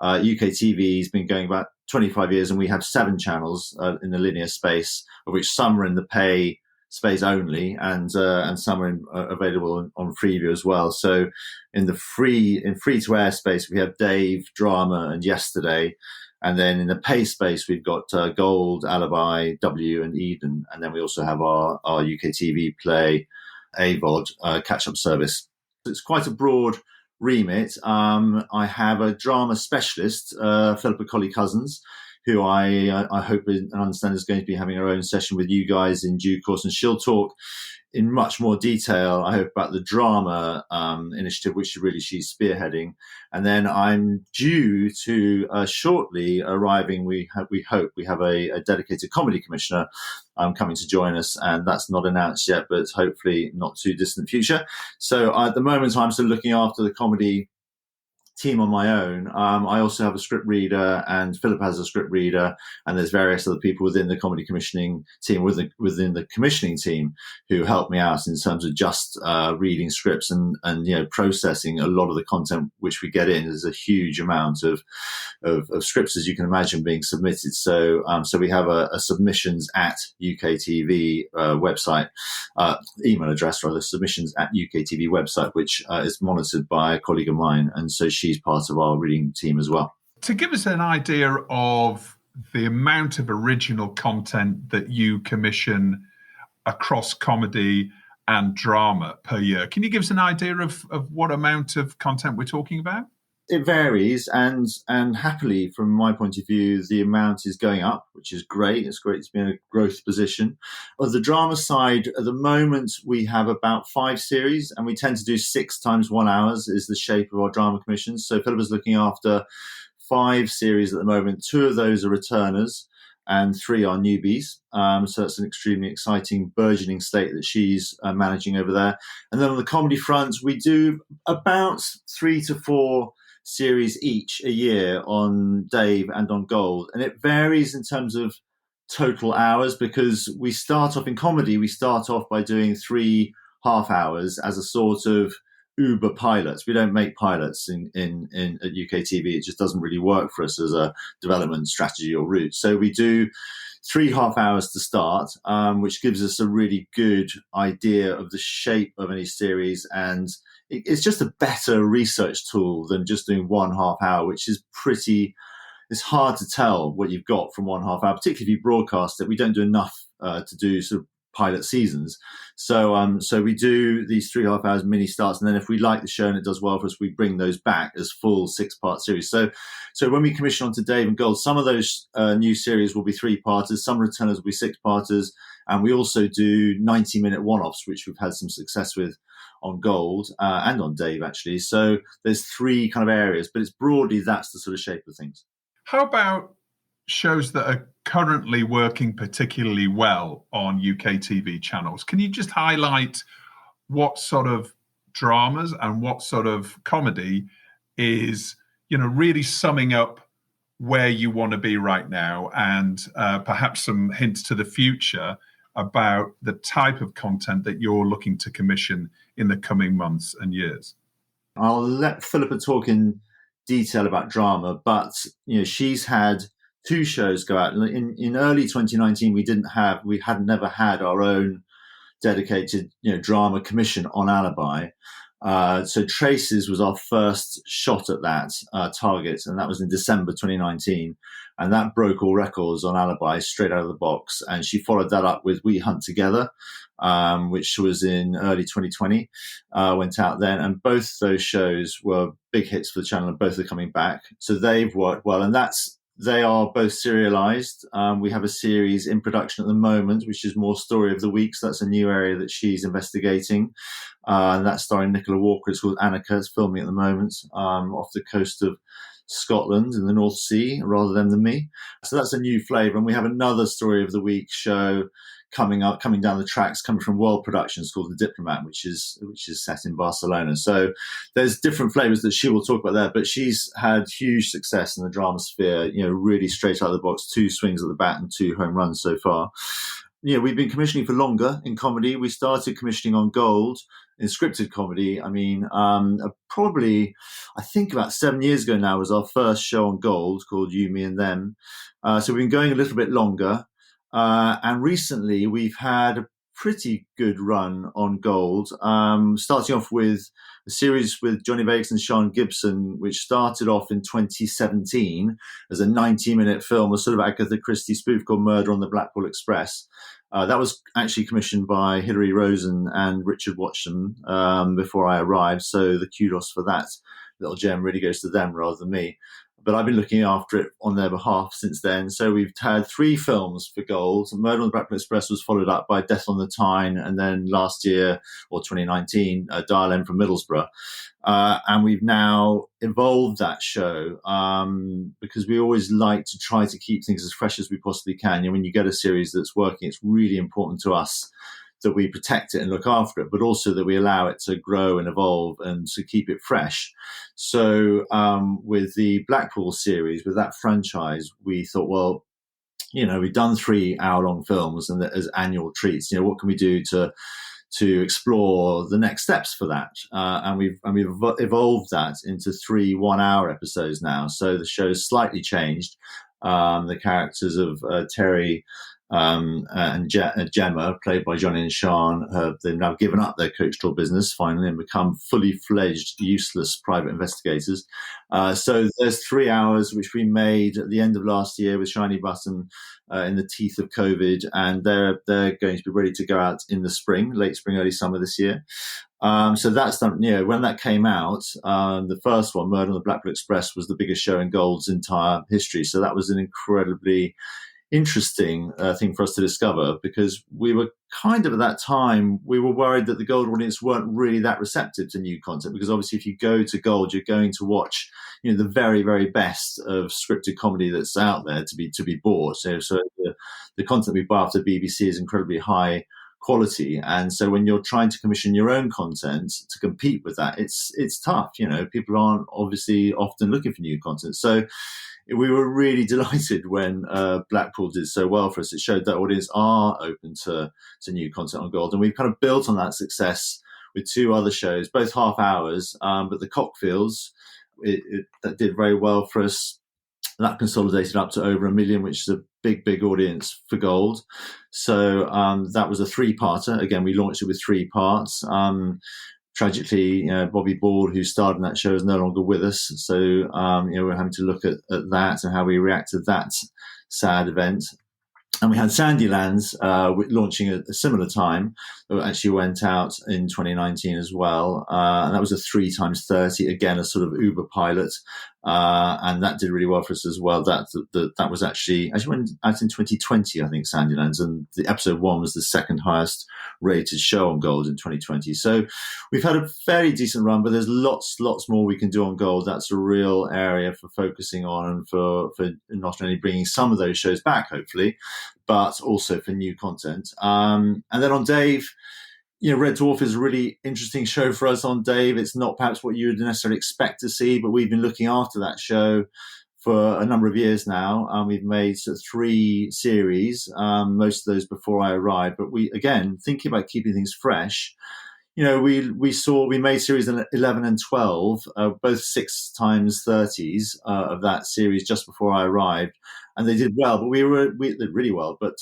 UKTV has been going about 25 years, and we have 7 channels in the linear space, of which some are in the pay space only, and some are available on Freeview as well. So in free to air space, we have Dave, Drama, and Yesterday. And then in the pay space, we've got Gold, Alibi, W, and Eden. And then we also have our UKTV Play AVOD catch-up service. It's quite a broad remit. I have a drama specialist, Philippa Colley-Cousins, who I hope and understand is going to be having her own session with you guys in due course. And she'll talk in much more detail, I hope, about the drama initiative, which really she's spearheading. And then I'm due to shortly arriving. We hope we have a dedicated comedy commissioner coming to join us, and that's not announced yet, but hopefully not too distant future. So at the moment, I'm still looking after the comedy team on my own. I also have a script reader, and Philip has a script reader, and there's various other people within the comedy commissioning team, within the commissioning team, who help me out in terms of just reading scripts and processing a lot of the content which we get in. There's a huge amount of scripts, as you can imagine, being submitted. So we have a submissions at UKTV website, email address rather, submissions at UKTV website, which is monitored by a colleague of mine, and so she's part of our reading team as well. To give us an idea of the amount of original content that you commission across comedy and drama per year, can you give us an idea of what amount of content we're talking about? It varies, and happily, from my point of view, the amount is going up, which is great. It's great to be in a growth position. On the drama side, at the moment, we have about 5 series, and we tend to do 6 times 1 hours is the shape of our drama commissions. So Philippa's looking after 5 series at the moment. 2 of those are returners, and 3 are newbies. So that's an extremely exciting, burgeoning slate that she's managing over there. And then on the comedy front, we do about 3 to 4 series each a year on Dave and on Gold. And it varies in terms of total hours, because we start off in comedy, we start off by doing 3 half hours as a sort of Uber pilots. We don't make pilots in at UKTV. It just doesn't really work for us as a development strategy or route. So we do 3 half hours to start, which gives us a really good idea of the shape of any series, and it's just a better research tool than just doing 1 half hour, which is it's hard to tell what you've got from 1 half hour, particularly if you broadcast it. We don't do enough to do sort of pilot seasons. So we do these 3 half hours mini starts, and then if we like the show and it does well for us, we bring those back as full 6-part series. So when we commission onto Dave and Gold, some of those new series will be 3-parters, some returners will be 6-parters, and we also do 90-minute one-offs, which we've had some success with on Gold and on Dave, actually. So there's 3 kind of areas, but it's broadly, that's the sort of shape of things. How about shows that are currently working particularly well on UKTV channels? Can you just highlight what sort of dramas and what sort of comedy is, really summing up where you want to be right now, and perhaps some hints to the future about the type of content that you're looking to commission in the coming months and years? I'll let Philippa talk in detail about drama, but she's had 2 shows go out. In early 2019, we had never had our own dedicated drama commission on Alibi. So Traces was our first shot at that target, and that was in December 2019. And that broke all records on Alibi straight out of the box. And she followed that up with We Hunt Together, which was in early 2020, went out then. And both those shows were big hits for the channel, and both are coming back. So they've worked well. And they are both serialized. We have a series in production at the moment, which is more Story of the Week. So that's a new area that she's investigating. And that's starring Nicola Walker. It's called Annika. It's filming at the moment off the coast of Scotland in the North Sea rather than me. So that's a new flavour. And we have another Story of the Week show coming down the tracks, coming from World Productions, called The Diplomat, which is set in Barcelona. So there's different flavours that she will talk about there, but she's had huge success in the drama sphere, really straight out of the box, 2 swings at the bat and 2 home runs so far. We've been commissioning for longer in comedy. We started commissioning on Gold in scripted comedy. Probably, I think about 7 years ago now was our first show on Gold, called You, Me and Them. So we've been going a little bit longer. And recently we've had a pretty good run on Gold, starting off with a series with Johnny Vegas and Sean Gibson, which started off in 2017 as a 90-minute film, a sort of Agatha Christie spoof called Murder on the Blackpool Express. That was actually commissioned by Hilary Rosen and Richard Watson before I arrived, so the kudos for that little gem really goes to them rather than me. But I've been looking after it on their behalf since then. So we've had 3 films for Gold. Murder on the Blackpool Express was followed up by Death on the Tyne, and then last year, or 2019, Dial M from Middlesbrough. And we've now evolved that show because we always like to try to keep things as fresh as we possibly can. When you get a series that's working, it's really important to us that we protect it and look after it, but also that we allow it to grow and evolve and to keep it fresh. So with the Blackpool series, with that franchise, we thought, well, we've done 3-hour-long films and as annual treats. What can we do to explore the next steps for that? And we've evolved that into 3 one-hour episodes now. So the show's slightly changed. The characters of Terry and Gemma, played by Johnny and Sean, they've now given up their coach tour business finally and become fully fledged, useless private investigators. So there's 3 hours which we made at the end of last year with Shiny Button in the teeth of COVID, and they're going to be ready to go out in the spring, late spring, early summer this year. So that's done. When that came out, the first one, Murder on the Blackpool Express, was the biggest show in Gold's entire history. So that was an incredibly interesting thing for us to discover, because we were kind of at that time, we were worried that the Gold audience weren't really that receptive to new content, because obviously if you go to Gold, you're going to watch the very, very best of scripted comedy that's out there to be bought. So the content we buy off the BBC is incredibly high quality, and so when you're trying to commission your own content to compete with that, it's tough. People aren't obviously often looking for new content. So we were really delighted when Blackpool did so well for us. It showed that audience are open to new content on Gold. And we've kind of built on that success with 2 other shows, both half hours, but the Cockfields, that did very well for us. That consolidated up to over 1 million, which is a big, big audience for Gold. So that was a 3-parter. Again, we launched it with 3 parts. Tragically, Bobby Ball, who starred in that show, is no longer with us. So, we're having to look at that and how we react to that sad event. And we had Sandylands launching at a similar time. It actually went out in 2019 as well. And that was a 3x30, again, a sort of Uber pilot. And that did really well for us as well. That was actually went out in 2020, I think, Sandylands. And the episode 1 was the second highest rated show on Gold in 2020. So we've had a fairly decent run, but there's lots more we can do on Gold. That's a real area for focusing on, and for not only bringing some of those shows back, hopefully, but also for new content. And then on Dave, Red Dwarf is a really interesting show for us on Dave. It's not perhaps what you would necessarily expect to see, but we've been looking after that show for a number of years now. We've made 3 series, most of those before I arrived. But we, again, thinking about keeping things fresh, we made series 11 and 12, both 6x30s of that series just before I arrived. And they did well, but we did really well. But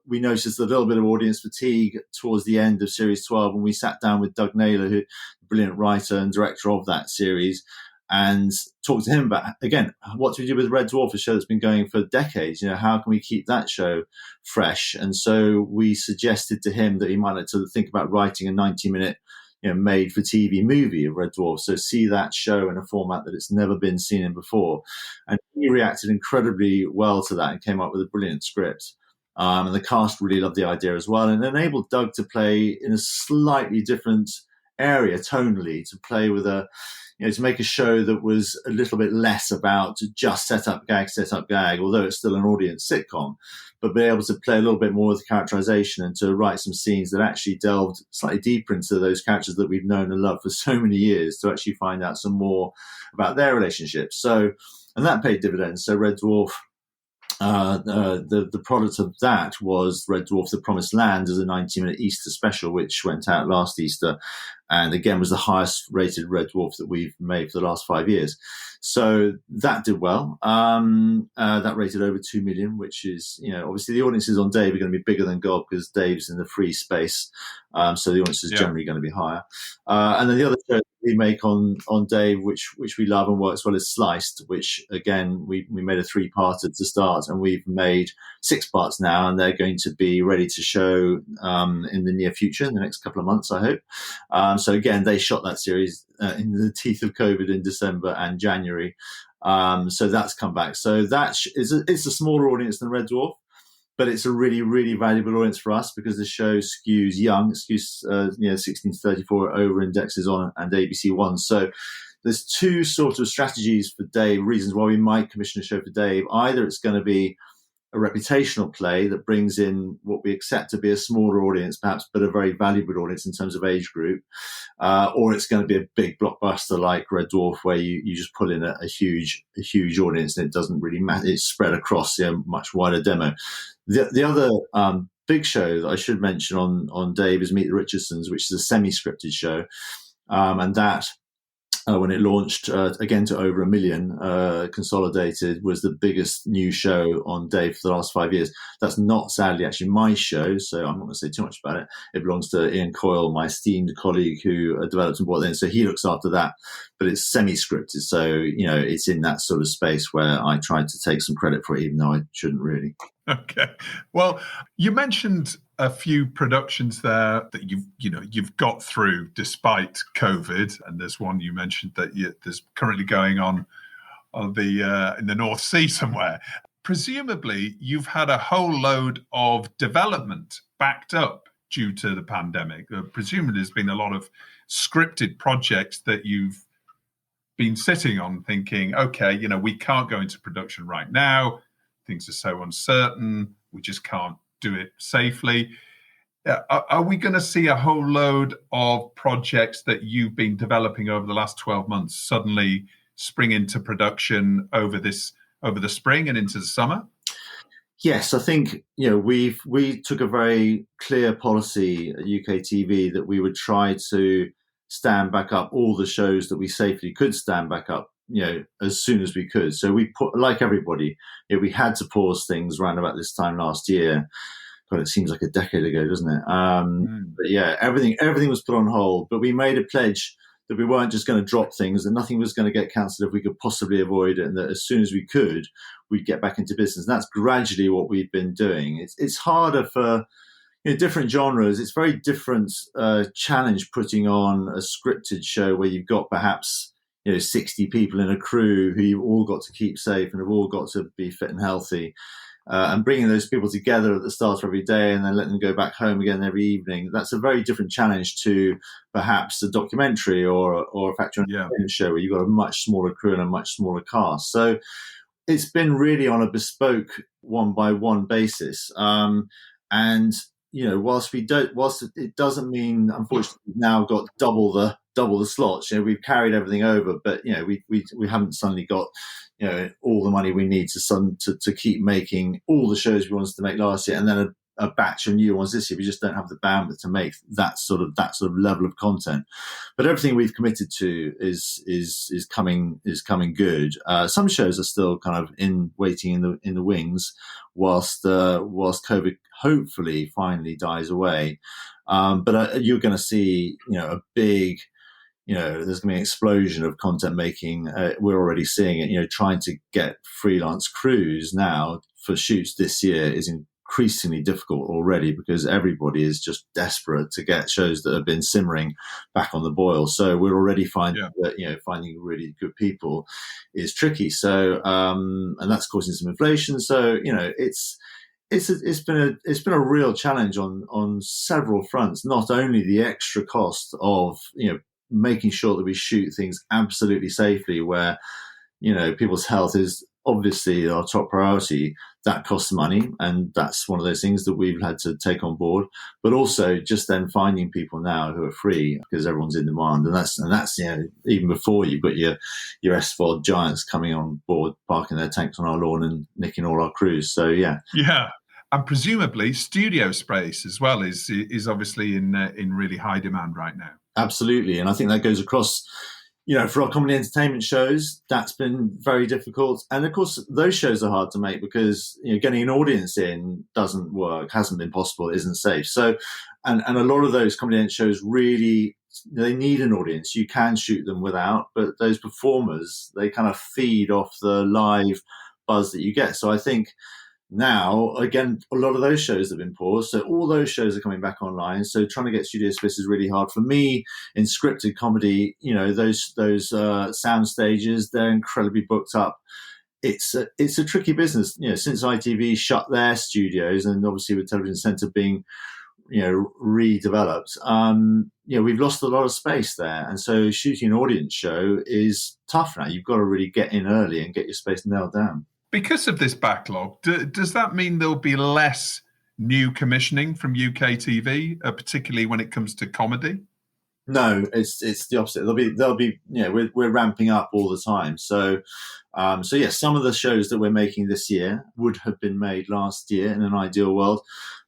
we noticed a little bit of audience fatigue towards the end of series 12, when we sat down with Doug Naylor, who brilliant writer and director of that series, and talked to him about, again, what do we do with Red Dwarf, a show that's been going for decades? How can we keep that show fresh? And so we suggested to him that he might like to think about writing a 90-minute made-for-TV movie of Red Dwarf. So see that show in a format that it's never been seen in before. And he reacted incredibly well to that and came up with a brilliant script. And the cast really loved the idea as well, and enabled Doug to play in a slightly different area tonally, to play with to make a show that was a little bit less about just set up gag, although it's still an audience sitcom, but be able to play a little bit more with the characterization and to write some scenes that actually delved slightly deeper into those characters that we've known and loved for so many years, to actually find out some more about their relationships. So, and that paid dividends. So Red Dwarf, the product of that was Red Dwarf: The Promised Land as a 90-minute Easter special, which went out last Easter, and again was the highest rated Red Dwarf that we've made for the last 5 years. So that did well. That rated over 2 million, which is, obviously the audiences on Dave are going to be bigger than God because Dave's in the free space. So the audience is generally going to be higher. And then the other show we make on Dave, which we love and works well, is Sliced, which again, we made a 3-parter to start, and we've made 6 parts now, and they're going to be ready to show in the near future, in the next couple of months, I hope. So again, they shot that series in the teeth of COVID in December and January. So that's come back. So it's a smaller audience than Red Dwarf, but it's a really, really valuable audience for us because the show skews young, 16 to 34, over indexes on and ABC One. So there's 2 sort of strategies for Dave, reasons why we might commission a show for Dave. Either it's going to be a reputational play that brings in what we accept to be a smaller audience, perhaps, but a very valuable audience in terms of age group, or it's going to be a big blockbuster like Red Dwarf, where you just pull in a huge audience, and it doesn't really matter. It's spread across a much wider demo. The other big show that I should mention on Dave is Meet the Richardsons, which is a semi-scripted show, and that, when it launched again to over 1 million consolidated, was the biggest new show on Dave for the last 5 years. That's not, sadly, actually my show, so I'm not going to say too much about it. It belongs to Ian Coyle, my esteemed colleague who developed and brought it in, so he looks after that. But it's semi-scripted, so it's in that sort of space where I tried to take some credit for it, even though I shouldn't really. Okay. Well, you mentioned a few productions there that you've got through despite COVID, and there's one you mentioned that there's currently going on the in the North Sea somewhere. Presumably, you've had a whole load of development backed up due to the pandemic. Presumably, there's been a lot of scripted projects that you've been sitting on, thinking, okay, we can't go into production right now. Things are so uncertain. We just can't do it safely. Are we going to see a whole load of projects that you've been developing over the last 12 months suddenly spring into production over the spring and into the summer? Yes, I think we took a very clear policy at UKTV that we would try to stand back up all the shows that we safely could stand back up, as soon as we could. So we put, like everybody, we had to pause things around about this time last year. God, it seems like a decade ago, doesn't it? But yeah, everything was put on hold. But we made a pledge that we weren't just going to drop things, that nothing was going to get cancelled if we could possibly avoid it, and that as soon as we could, we'd get back into business. And that's gradually what we've been doing. It's harder for different genres. It's very different challenge putting on a scripted show where you've got perhaps 60 people in a crew who you've all got to keep safe and have all got to be fit and healthy. And bringing those people together at the start of every day and then letting them go back home again every evening, that's a very different challenge to perhaps a documentary or a factory show where you've got a much smaller crew and a much smaller cast. So it's been really on a bespoke one-by-one basis. And whilst it doesn't mean, unfortunately, we've now got double the slots. We've carried everything over, but we haven't suddenly got all the money we need to keep making all the shows we wanted to make last year, and then a batch of new ones this year. We just don't have the bandwidth to make that sort of level of content. But everything we've committed to is coming good. Some shows are still kind of waiting in the wings whilst COVID hopefully finally dies away. But you're going to see a big there's going to be an explosion of content making. We're already seeing it. Trying to get freelance crews now for shoots this year is increasingly difficult already, because everybody is just desperate to get shows that have been simmering back on the boil. So we're already finding that finding really good people is tricky. So and that's causing some inflation. So it's been a real challenge on several fronts. Not only the extra cost of making sure that we shoot things absolutely safely, where people's health is obviously our top priority. That costs money, and that's one of those things that we've had to take on board. But also just then finding people now who are free, because everyone's in demand, and that's even before you've got your SVOD giants coming on board, parking their tanks on our lawn and nicking all our crews. So yeah. And presumably studio space as well is obviously in really high demand right now. Absolutely, and I think that goes across. For our comedy entertainment shows, that's been very difficult. And of course, those shows are hard to make because, getting an audience in doesn't work, hasn't been possible, isn't safe. So, and a lot of those comedy entertainment shows really, they need an audience. You can shoot them without, but those performers, they kind of feed off the live buzz that you get. So I think now, again, a lot of those shows have been paused. So all those shows are coming back online. So trying to get studio space is really hard. For me, in scripted comedy, those sound stages, they're incredibly booked up. It's a tricky business. Since ITV shut their studios, and obviously with Television Centre being, redeveloped, we've lost a lot of space there. And so shooting an audience show is tough now. You've got to really get in early and get your space nailed down. Because of this backlog, does that mean there'll be less new commissioning from UKTV, particularly when it comes to comedy? No, it's the opposite. There'll be we're ramping up all the time. So yes, some of the shows that we're making this year would have been made last year in an ideal world,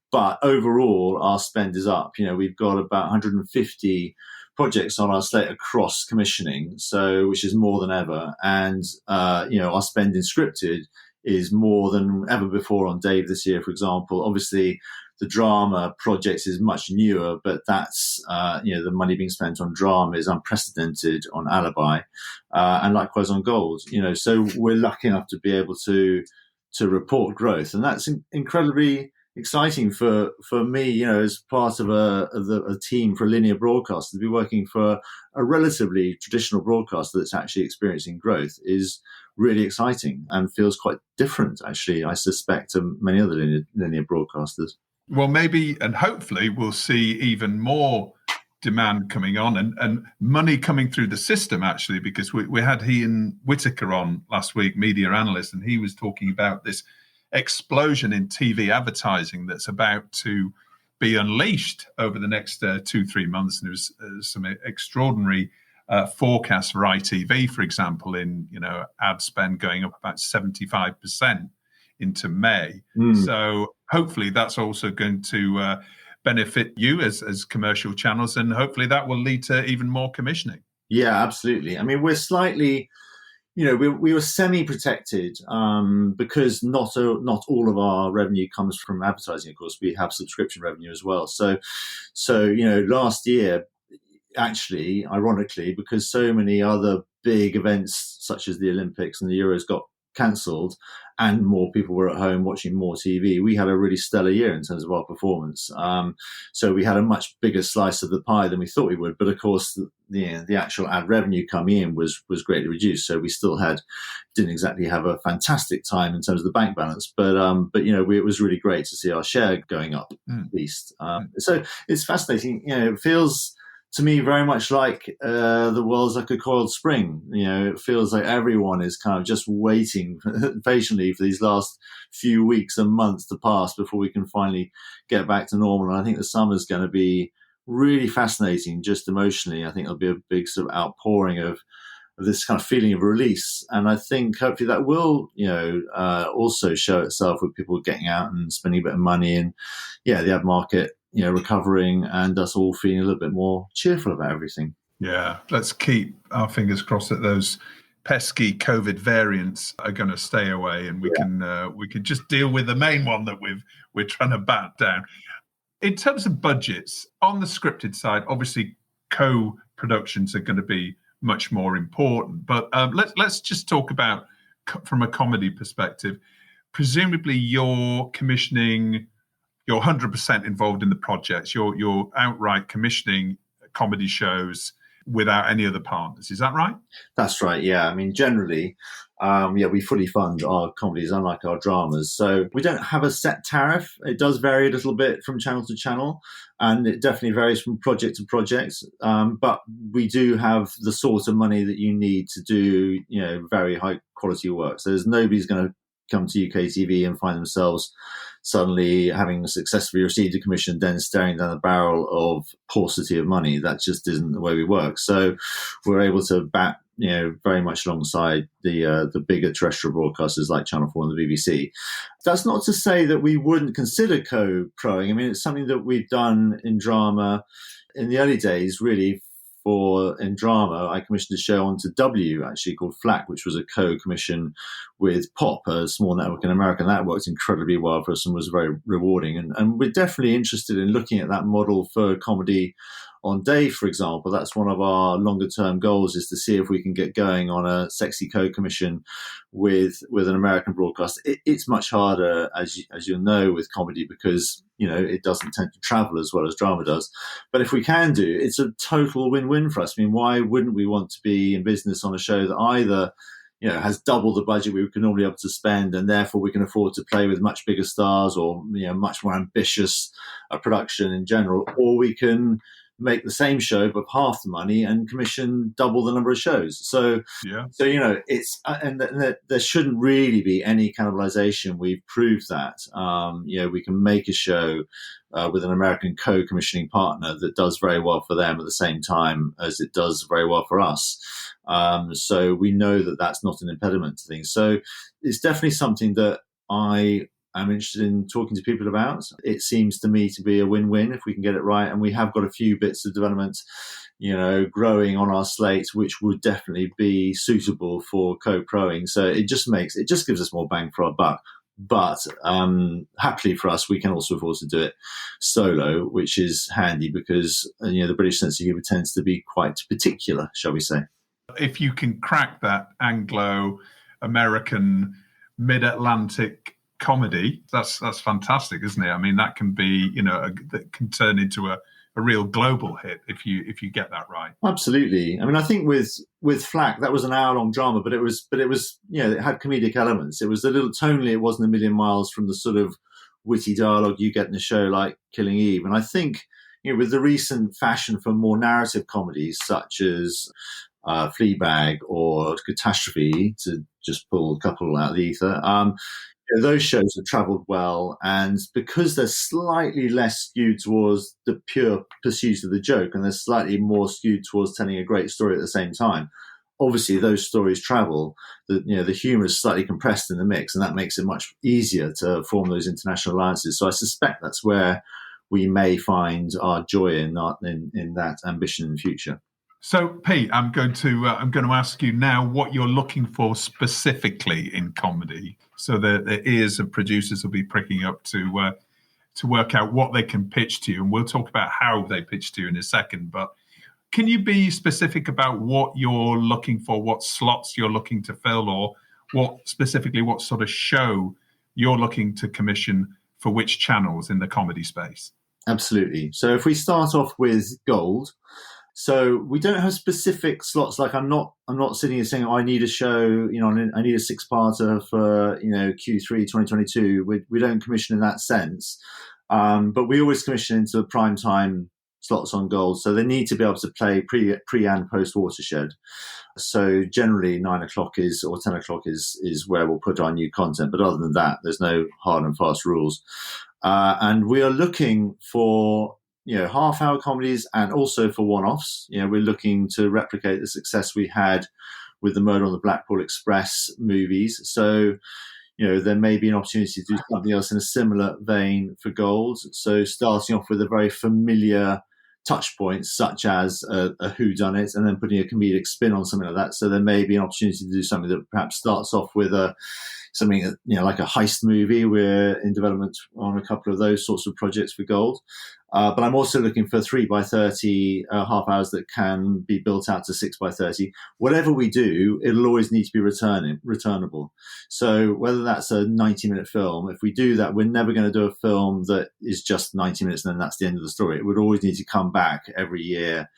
but overall our spend is up. We've got about 150 projects on our slate across commissioning, so which is more than ever. And our spend in scripted is more than ever before on Dave this year, for example. Obviously, the drama projects is much newer, but that's the money being spent on drama is unprecedented on Alibi, and likewise on Gold. So we're lucky enough to be able to report growth, and that's incredibly exciting for me, as part of a team for a linear broadcaster. To be working for a relatively traditional broadcaster that's actually experiencing growth is really exciting and feels quite different, actually, I suspect, to many other linear broadcasters. Well, maybe and hopefully we'll see even more demand coming on and money coming through the system, actually, because we had Ian Whitaker on last week, media analyst, and he was talking about this explosion in TV advertising that's about to be unleashed over the next 2-3 months. And there's some extraordinary forecasts for ITV, for example, in ad spend going up about 75% into May. So hopefully that's also going to benefit you as commercial channels, and hopefully that will lead to even more commissioning. Yeah, absolutely. I mean, we're slightly we were semi-protected because not all of our revenue comes from advertising. Of course, we have subscription revenue as well. So last year, actually, ironically, because so many other big events such as the Olympics and the Euros got cancelled and more people were at home watching more TV, we had a really stellar year in terms of our performance. So we had a much bigger slice of the pie than we thought we would. But of course, the actual ad revenue coming in was greatly reduced. So we still didn't exactly have a fantastic time in terms of the bank balance. But it was really great to see our share going up at least. So it's fascinating. It feels to me very much like the world's like a coiled spring. It feels like everyone is kind of just waiting patiently for these last few weeks and months to pass before we can finally get back to normal. And I think the summer's going to be really fascinating, just emotionally. I think there'll be a big sort of outpouring of this kind of feeling of release. And I think hopefully that will, also show itself with people getting out and spending a bit of money, and the ad market recovering, and us all feeling a little bit more cheerful about everything. Yeah, let's keep our fingers crossed that those pesky COVID variants are going to stay away, and we can just deal with the main one that we're trying to bat down. In terms of budgets, on the scripted side, obviously co-producing productions are going to be much more important. But let's just talk about, from a comedy perspective, presumably you're commissioning, you're 100% involved in the projects, you're outright commissioning comedy shows without any other partners. Is that right? That's right, yeah. I mean, generally, we fully fund our comedies, unlike our dramas. So we don't have a set tariff. It does vary a little bit from channel to channel, and it definitely varies from project to project. But we do have the sort of money that you need to do, very high quality work. So there's nobody's going to come to UKTV and find themselves suddenly having successfully received a commission, then staring down the barrel of paucity of money. That just isn't the way we work. So we're able to bat, very much alongside the bigger terrestrial broadcasters like Channel 4 and the BBC. That's not to say that we wouldn't consider co-proing. I mean, it's something that we've done in drama in the early days, really. In drama, I commissioned a show onto W, actually, called Flack, which was a co-commission with Pop, a small network in America. And that worked incredibly well for us and was very rewarding. And we're definitely interested in looking at that model for comedy on day, for example. That's one of our longer term goals, is to see if we can get going on a sexy co-commission with an American broadcaster. It's much harder, as you'll know, with comedy, because it doesn't tend to travel as well as drama does. But if we can do, it's a total win-win for us. I mean, why wouldn't we want to be in business on a show that either has double the budget we can normally be able to spend, and therefore we can afford to play with much bigger stars, or much more ambitious production in general, or we can make the same show but half the money and commission double the number of shows. So it's and there shouldn't really be any cannibalization. We've proved that. We can make a show with an American co-commissioning partner that does very well for them at the same time as it does very well for us. So we know that that's not an impediment to things. So it's definitely something that I'm interested in talking to people about. It seems to me to be a win-win if we can get it right. And we have got a few bits of development, growing on our slate, which would definitely be suitable for co-proing. So it just gives us more bang for our buck. But happily for us, we can also afford to do it solo, which is handy because, the British sense of humour tends to be quite particular, shall we say. If you can crack that Anglo-American mid-Atlantic comedy, that's fantastic, isn't it? I mean, that can be, that can turn into a real global hit if you get that right. Absolutely. I mean, I think with Flack, that was an hour-long drama, but it was it had comedic elements. It was a little tonally, it wasn't a million miles from the sort of witty dialogue you get in a show like Killing Eve. And I think, with the recent fashion for more narrative comedies such as Fleabag or Catastrophe, to just pull a couple out of the ether, those shows have travelled well, and because they're slightly less skewed towards the pure pursuit of the joke, and they're slightly more skewed towards telling a great story at the same time, obviously those stories travel. The humour is slightly compressed in the mix, and that makes it much easier to form those international alliances. So I suspect that's where we may find our joy in that ambition in the future. So, Pete, I'm going to ask you now what you're looking for specifically in comedy, so that the ears of producers will be pricking up to work out what they can pitch to you, and we'll talk about how they pitch to you in a second. But can you be specific about what you're looking for, what slots you're looking to fill, or what sort of show you're looking to commission for which channels in the comedy space? Absolutely. So if we start off with Gold. So we don't have specific slots. Like I'm not sitting here saying, I need a show, I need a 6-parter for, Q3 2022. We don't commission in that sense. But we always commission into the prime time slots on Gold. So they need to be able to play pre and post Watershed. So generally 9 o'clock or 10 o'clock is where we'll put our new content. But other than that, there's no hard and fast rules. And we are looking for half-hour comedies and also for one-offs. We're looking to replicate the success we had with the Murder on the Blackpool Express movies. So, there may be an opportunity to do something else in a similar vein for Gold. So starting off with a very familiar touch points, such as a whodunit, and then putting a comedic spin on something like that. So there may be an opportunity to do something that perhaps starts off with something like a heist movie. We're in development on a couple of those sorts of projects for Gold. But I'm also looking for 3x30 half hours that can be built out to 6x30. Whatever we do, it'll always need to be returnable. So whether that's a 90-minute film, if we do that, we're never going to do a film that is just 90 minutes and then that's the end of the story. It would always need to come back every year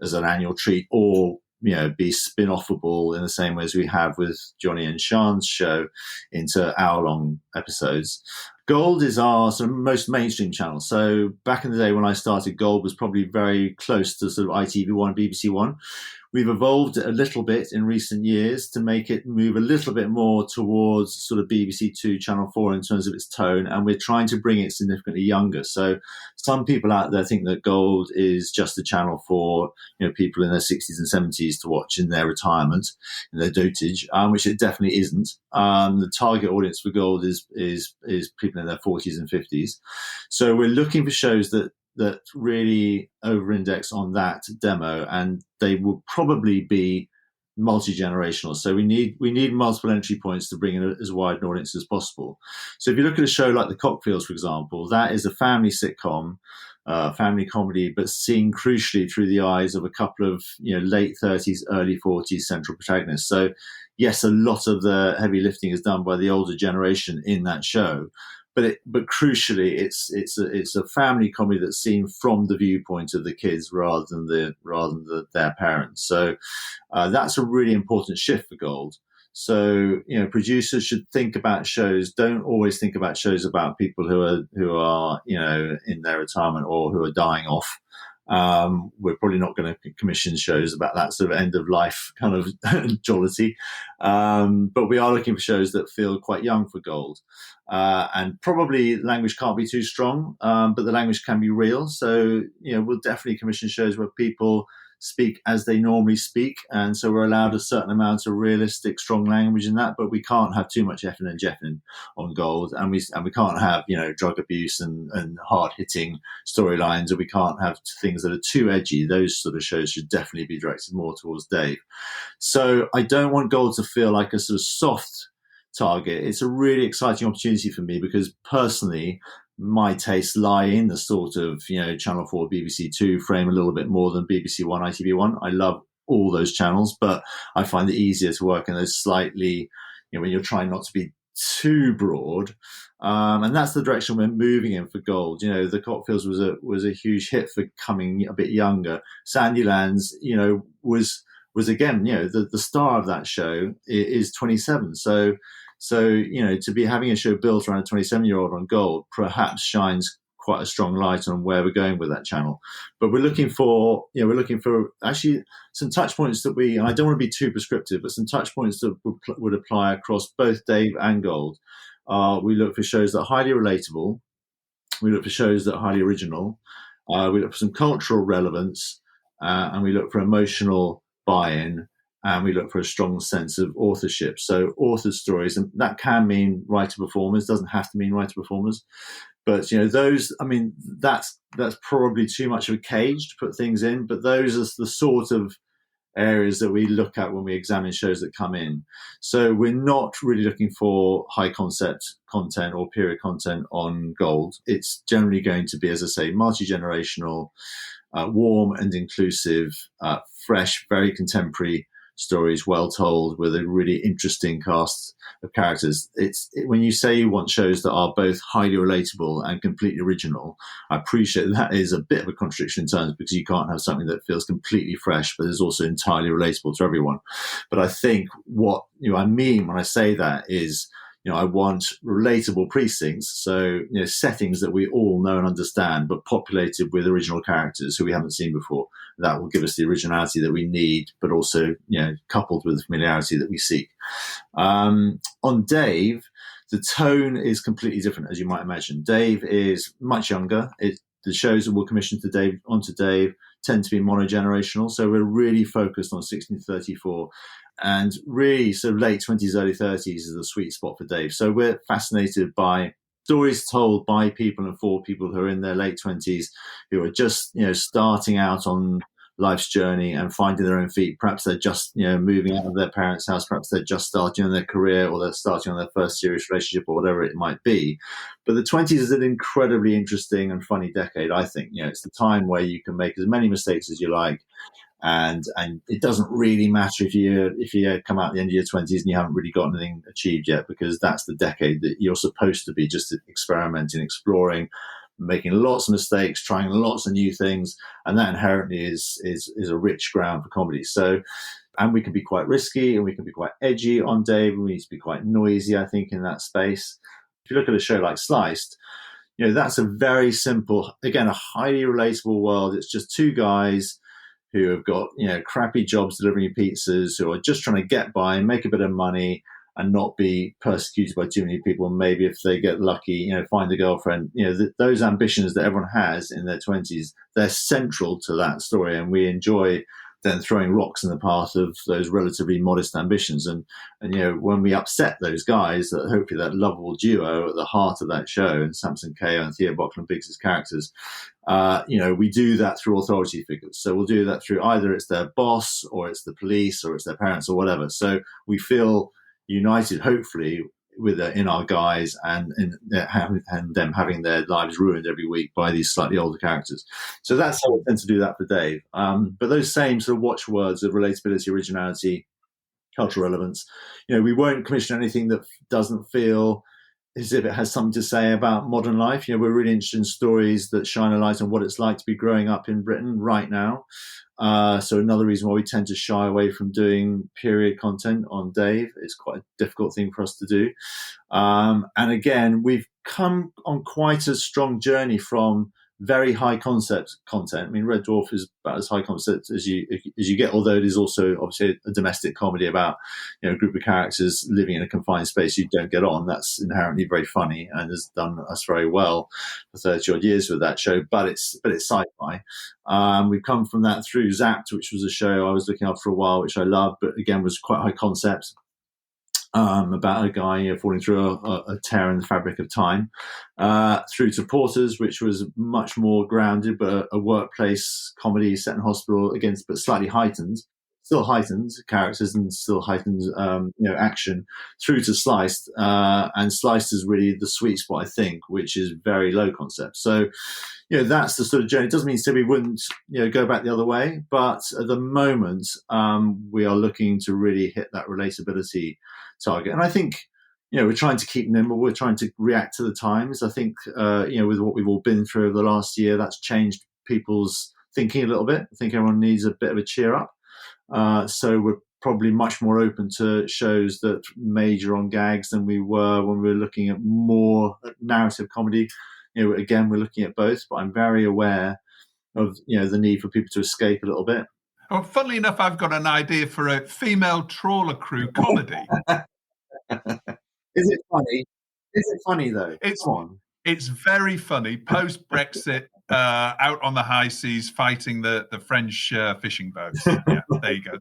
as an annual treat, or be spin-offable in the same way as we have with Johnny and Sean's show into hour-long episodes. Gold is our sort of most mainstream channel. So back in the day when I started, Gold was probably very close to sort of ITV1, BBC One. We've evolved a little bit in recent years to make it move a little bit more towards sort of BBC Two, Channel 4 in terms of its tone, and we're trying to bring it significantly younger. So some people out there think that Gold is just a channel for people in their 60s and 70s to watch in their retirement, in their dotage, which it definitely isn't. The target audience for Gold is people in their 40s and 50s. So we're looking for shows that really over-index on that demo, and they will probably be multi-generational. So we need multiple entry points to bring in as wide an audience as possible. So if you look at a show like The Cockfields, for example, that is a family sitcom, family comedy, but seen crucially through the eyes of a couple of late 30s, early 40s central protagonists. So yes, a lot of the heavy lifting is done by the older generation in that show. But crucially, it's a family comedy that's seen from the viewpoint of the kids rather than their parents. So that's a really important shift for Gold. So producers should think about shows. Don't always think about shows about people who are in their retirement or who are dying off. We're probably not going to commission shows about that sort of end of life kind of jollity. But we are looking for shows that feel quite young for Gold. And probably language can't be too strong, but the language can be real. So, we'll definitely commission shows where people speak as they normally speak. And so we're allowed a certain amount of realistic, strong language in that, but we can't have too much effing and jeffing on Gold. And we can't have, drug abuse and hard hitting storylines, or we can't have things that are too edgy. Those sort of shows should definitely be directed more towards Dave. So I don't want Gold to feel like a sort of soft target. It's a really exciting opportunity for me because personally, my tastes lie in the sort of, Channel 4, BBC 2 frame a little bit more than BBC 1, ITV1. I love all those channels, but I find it easier to work in those slightly, when you're trying not to be too broad. And that's the direction we're moving in for Gold. The Cockfields was a huge hit for coming a bit younger. Sandylands, was again, the star of that show is 27. So, to be having a show built around a 27-year-old on Gold perhaps shines quite a strong light on where we're going with that channel. But we're looking for actually some touch points that and I don't want to be too prescriptive, but some touch points that would apply across both Dave and Gold. We look for shows that are highly relatable. We look for shows that are highly original. We look for some cultural relevance, and we look for emotional buy-in, and we look for a strong sense of authorship. So author stories, and that can mean writer-performers, doesn't have to mean writer-performers. But, those, that's probably too much of a cage to put things in, but those are the sort of areas that we look at when we examine shows that come in. So we're not really looking for high concept content or period content on Gold. It's generally going to be, as I say, multi-generational, warm and inclusive, fresh, very contemporary stories, well told, with a really interesting cast of characters. When you say you want shows that are both highly relatable and completely original, I appreciate that is a bit of a contradiction in terms, because you can't have something that feels completely fresh but is also entirely relatable to everyone. But I think what I mean when I say that is, I want relatable precincts, so settings that we all know and understand, but populated with original characters who we haven't seen before. That will give us the originality that we need, but also coupled with the familiarity that we seek. On Dave, the tone is completely different, as you might imagine. Dave is much younger. The shows that we'll commission onto Dave tend to be monogenerational, so we're really focused on 16 to 34. And really, so late 20s, early 30s is the sweet spot for Dave. So we're fascinated by stories told by people and for people who are in their late 20s, who are just, starting out on life's journey and finding their own feet. Perhaps they're just, moving out of their parents' house. Perhaps they're just starting on their career, or they're starting on their first serious relationship, or whatever it might be. But the 20s is an incredibly interesting and funny decade, I think. It's the time where you can make as many mistakes as you like. And it doesn't really matter if you come out at the end of your 20s and you haven't really got anything achieved yet, because that's the decade that you're supposed to be just experimenting, exploring, making lots of mistakes, trying lots of new things, and that inherently is a rich ground for comedy. So, and we can be quite risky, and we can be quite edgy on Dave, and we need to be quite noisy, I think, in that space. If you look at a show like Sliced, that's a very simple, again, a highly relatable world. It's just two guys who have got crappy jobs delivering pizzas, who are just trying to get by, make a bit of money, and not be persecuted by too many people. And maybe if they get lucky, find a girlfriend. Those ambitions that everyone has in their 20s, they're central to that story, and we enjoy then throwing rocks in the path of those relatively modest ambitions. And when we upset those guys, that hopefully that lovable duo at the heart of that show, and Samson Kayo and Theo Bocklin Biggs' characters, we do that through authority figures. So we'll do that through either it's their boss, or it's the police, or it's their parents, or whatever. So we feel united, hopefully, in our guys, and them having their lives ruined every week by these slightly older characters. So that's how we tend to do that for Dave. But those same sort of watchwords of relatability, originality, cultural relevance, we won't commission anything that doesn't feel as if it has something to say about modern life. We're really interested in stories that shine a light on what it's like to be growing up in Britain right now. So another reason why we tend to shy away from doing period content on Dave. It's quite a difficult thing for us to do. And again, we've come on quite a strong journey from very high concept content. I mean, Red Dwarf is about as high concept as you get, although it is also obviously a domestic comedy about a group of characters living in a confined space you don't get on. That's inherently very funny and has done us very well for 30 odd years with that show. But it's sci-fi. We've come from that through Zapped, which was a show I was looking at for a while, which I loved, but again was quite high concept. About a guy falling through a tear in the fabric of time, through to Porters, which was much more grounded, but a workplace comedy set in hospital, but slightly heightened, still heightened characters and still heightened action, through to Sliced, and Sliced is really the sweet spot, I think, which is very low concept. So that's the sort of journey. It doesn't mean to say we wouldn't go back the other way, but at the moment we are looking to really hit that relatability target. And I think we're trying to keep nimble, we're trying to react to the times. I think with what we've all been through over the last year, that's changed people's thinking a little bit. I think everyone needs a bit of a cheer up, so we're probably much more open to shows that major on gags than we were when we were looking at more narrative comedy. Again, we're looking at both, but I'm very aware of the need for people to escape a little bit. Oh, funnily enough, I've got an idea for a female trawler crew comedy. Is it funny? Is it funny though? It's very funny. Post-Brexit, out on the high seas fighting the French fishing boats. Yeah, there you go.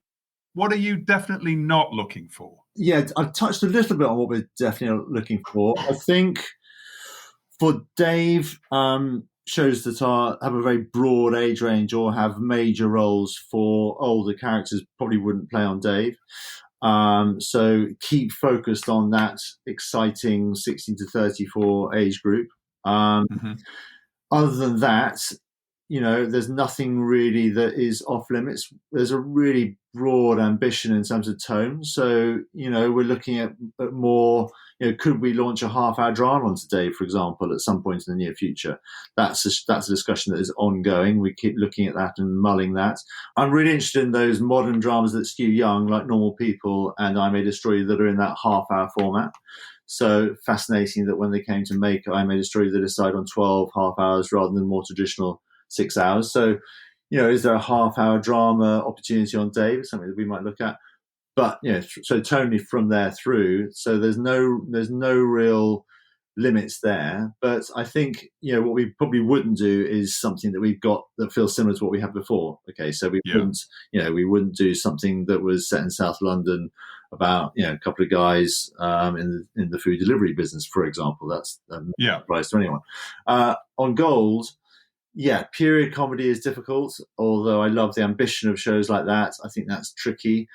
What are you definitely not looking for? Yeah, I've touched a little bit on what we're definitely looking for. I think for Dave, shows that have a very broad age range or have major roles for older characters probably wouldn't play on Dave. So keep focused on that exciting 16 to 34 age group. Other than that, there's nothing really that is off limits. There's a really broad ambition in terms of tone. So, we're looking at more, could we launch a half-hour drama on Dave, for example, at some point in the near future? That's a discussion that is ongoing. We keep looking at that and mulling that. I'm really interested in those modern dramas that skew young, like Normal People and I May Destroy You, that are in that half-hour format. So fascinating that when they came to make I May Destroy You, they decided on 12 half hours rather than more traditional 6 hours. So, is there a half-hour drama opportunity on Dave? Something that we might look at. But so tonally from there through. So there's no real limits there. But I think what we probably wouldn't do is something that we've got that feels similar to what we had before. Okay, so we wouldn't do something that was set in South London about a couple of guys in the food delivery business, for example. That's no surprise to anyone. On Gold, Yeah, period comedy is difficult, although I love the ambition of shows like that. I think that's tricky.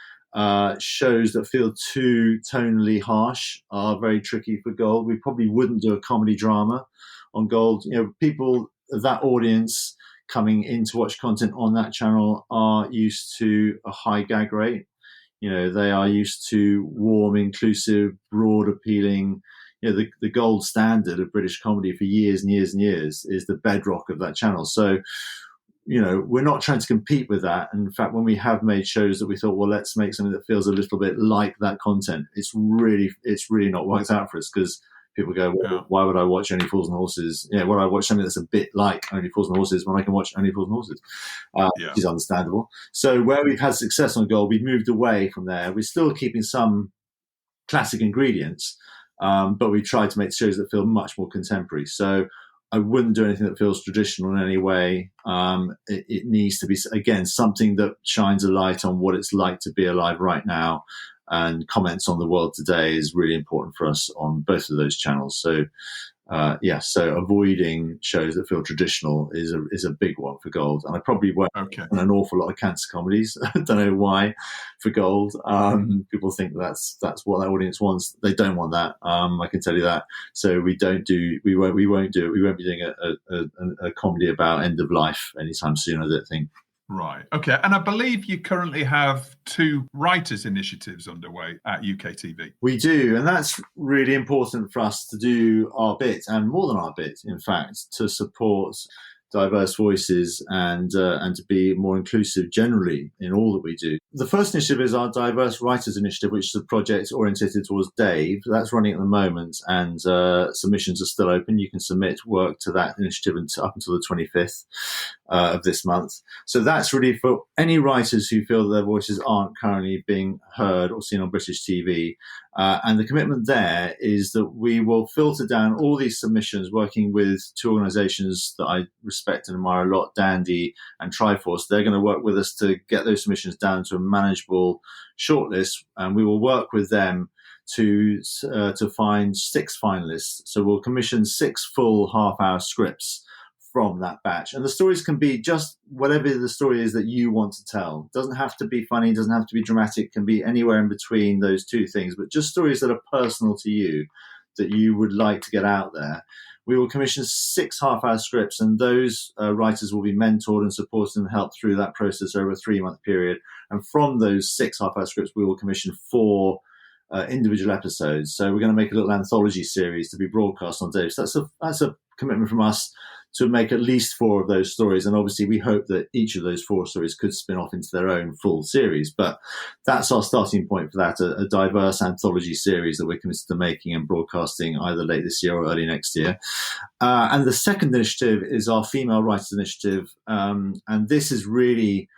Shows that feel too tonally harsh are very tricky for Gold. We probably wouldn't do a comedy drama on Gold. People of that audience coming in to watch content on that channel are used to a high gag rate. They are used to warm, inclusive, broad, appealing. The gold standard of British comedy for years and years and years is the bedrock of that channel. So, we're not trying to compete with that. And in fact, when we have made shows that we thought, well, let's make something that feels a little bit like that content, it's really not worked out for us, because people go, well, why would I watch Only Fools and Horses? Why would I watch something that's a bit like Only Fools and Horses when I can watch Only Fools and Horses? Which is understandable. So where we've had success on Gold, we've moved away from there. We're still keeping some classic ingredients, but we try to make shows that feel much more contemporary. So I wouldn't do anything that feels traditional in any way. It needs to be, again, something that shines a light on what it's like to be alive right now, and comments on the world today is really important for us on both of those channels. So, so avoiding shows that feel traditional is a big one for Gold. And I probably won't on an awful lot of cancer comedies. I don't know why for Gold. People think that's what that audience wants. They don't want that. I can tell you that. So we won't do it. We won't be doing a comedy about end of life anytime soon, I don't think. Right. Okay. And I believe you currently have 2 writers' initiatives underway at UKTV. We do. And that's really important for us to do our bit, and more than our bit, in fact, to support diverse voices and to be more inclusive generally in all that we do. The first initiative is our Diverse Writers Initiative, which is a project orientated towards Dave. That's running at the moment, and submissions are still open. You can submit work to that initiative up until the 25th of this month. So that's really for any writers who feel that their voices aren't currently being heard or seen on British TV. And the commitment there is that we will filter down all these submissions, working with 2 organisations that I respect and admire a lot, Dandy and Triforce. They're going to work with us to get those submissions down to a manageable shortlist, and we will work with them to find 6 finalists. So we'll commission 6 full half-hour scripts from that batch. And the stories can be just whatever the story is that you want to tell. It doesn't have to be funny, it doesn't have to be dramatic, it can be anywhere in between those 2 things, but just stories that are personal to you, that you would like to get out there. We will commission 6 half-hour scripts, and those writers will be mentored and supported and helped through that process over a 3-month period. And from those 6 half-hour scripts, we will commission 4 individual episodes. So we're going to make a little anthology series to be broadcast on Dave. So that's a commitment from us to make at least 4 of those stories. And obviously we hope that each of those 4 stories could spin off into their own full series. But that's our starting point for that, a diverse anthology series that we're committed to making and broadcasting either late this year or early next year. And the second initiative is our Female Writers Initiative. And this is really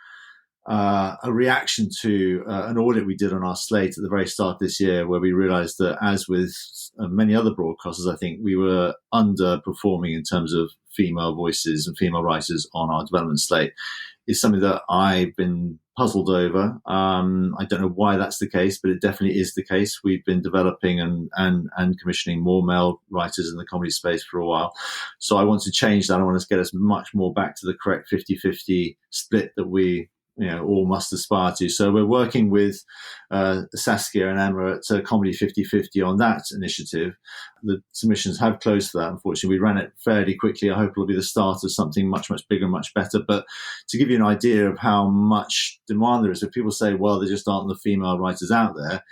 a reaction to an audit we did on our slate at the very start of this year, where we realized that, as with many other broadcasters, I think we were underperforming in terms of female voices and female writers on our development slate. Is something that I've been puzzled over. I don't know why that's the case, but it definitely is the case. We've been developing and commissioning more male writers in the comedy space for a while. So I want to change that. I want to get us much more back to the correct 50-50 split that we all must aspire to. So we're working with Saskia and Emma at Comedy 50-50 on that initiative. The submissions have closed for that, unfortunately. We ran it fairly quickly. I hope it'll be the start of something much, much bigger and much better. But to give you an idea of how much demand there is, if people say, well, there just aren't the female writers out there,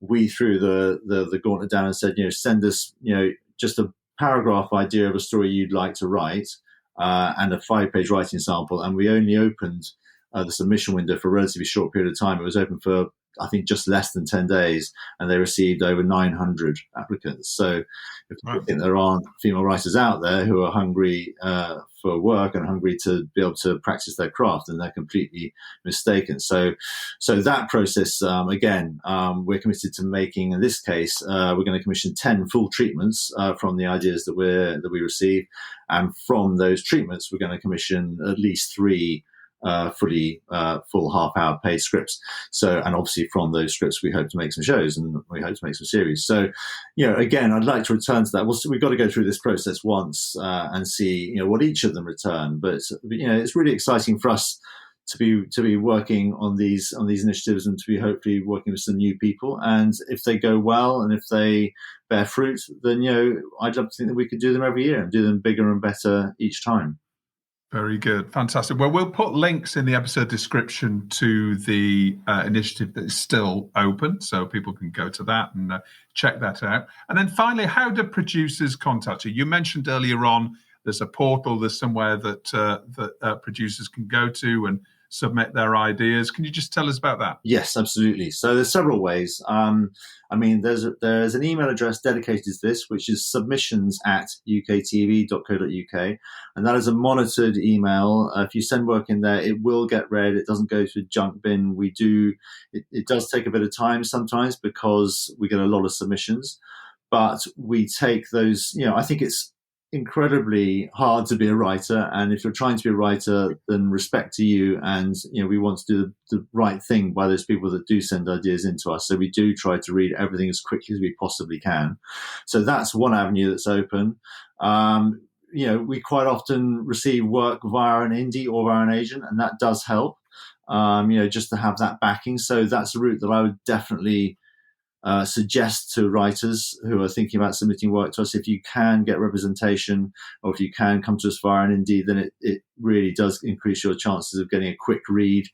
we threw the gauntlet down and said, send us, just a paragraph idea of a story you'd like to write and a 5-page writing sample. And we only opened the submission window for a relatively short period of time. It was open for, I think, just less than 10 days, and they received over 900 applicants. So if you think there aren't female writers out there who are hungry for work and hungry to be able to practice their craft, then they're completely mistaken. So that process, again, we're committed to making. In this case, we're going to commission 10 full treatments from the ideas that we receive, and from those treatments, we're going to commission at least 3 fully full half-hour paid scripts. So, and obviously from those scripts, we hope to make some shows and we hope to make some series. So, again, I'd like to return to that. We've got to go through this process once and see, what each of them return. But it's really exciting for us to be working on these initiatives and to be hopefully working with some new people. And if they go well and if they bear fruit, then I'd love to think that we could do them every year and do them bigger and better each time. Very good. Fantastic. Well, we'll put links in the episode description to the initiative that is still open, so people can go to that and check that out. And then finally, how do producers contact you? You mentioned earlier on there's a portal, there's somewhere that producers can go to and submit their ideas. Can you just tell us about that? Yes, absolutely. So there's several ways. There's an email address dedicated to this, which is submissions@uktv.co.uk. And that is a monitored email. If you send work in there, it will get read. It doesn't go to a junk bin. It does take a bit of time sometimes because we get a lot of submissions, but we take those, I think it's incredibly hard to be a writer, and if you're trying to be a writer, then respect to you, and we want to do the right thing by those people that do send ideas into us. So we do try to read everything as quickly as we possibly can. So that's one avenue that's open. We quite often receive work via an indie or via an agent, and that does help. Just to have that backing. So that's a route that I would definitely suggest to writers who are thinking about submitting work to us. If you can get representation, or if you can come to us via an indie, then it really does increase your chances of getting a quick read,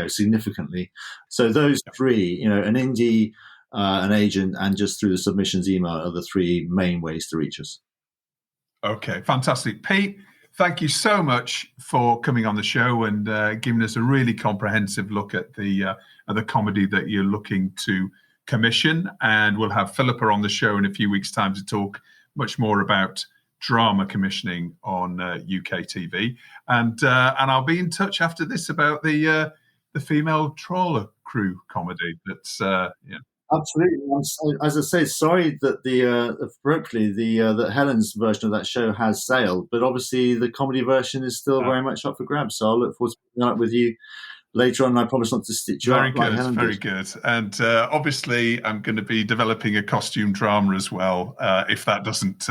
significantly. So those three, an indie, an agent, and just through the submissions email are the three main ways to reach us. Okay, fantastic. Pete, thank you so much for coming on the show and giving us a really comprehensive look at the comedy that you're looking to commission. And we'll have Philippa on the show in a few weeks' time to talk much more about drama commissioning on UKTV. And I'll be in touch after this about the female trawler crew comedy. That's Absolutely. As I say, sorry that that Helen's version of that show has sailed, but obviously the comedy version is still very much up for grabs. So I'll look forward to picking up with you later on. I promise not to stitch you up like Helen did. Very good. And obviously, I'm going to be developing a costume drama as well. If that doesn't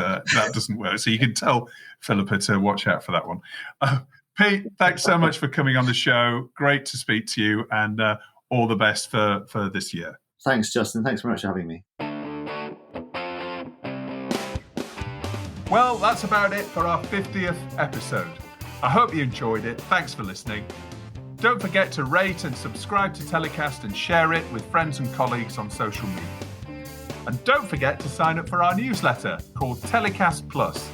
work, so you can tell Philippa to watch out for that one. Pete, thanks so much for coming on the show. Great to speak to you, and all the best for this year. Thanks, Justin. Thanks very much for having me. Well, that's about it for our 50th episode. I hope you enjoyed it. Thanks for listening. Don't forget to rate and subscribe to TellyCast and share it with friends and colleagues on social media. And don't forget to sign up for our newsletter called TellyCast Plus.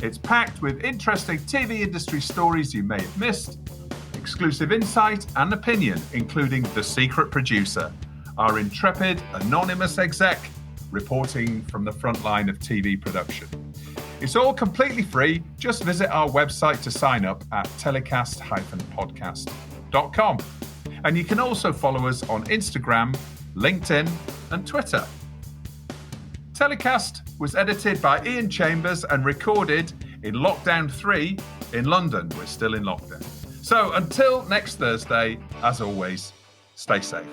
It's packed with interesting TV industry stories you may have missed, exclusive insight and opinion, including the secret producer, our intrepid, anonymous exec, reporting from the front line of TV production. It's all completely free. Just visit our website to sign up at telecast-podcast.com. And you can also follow us on Instagram, LinkedIn, and Twitter. TellyCast was edited by Ian Chambers and recorded in Lockdown 3 in London. We're still in lockdown. So until next Thursday, as always, stay safe.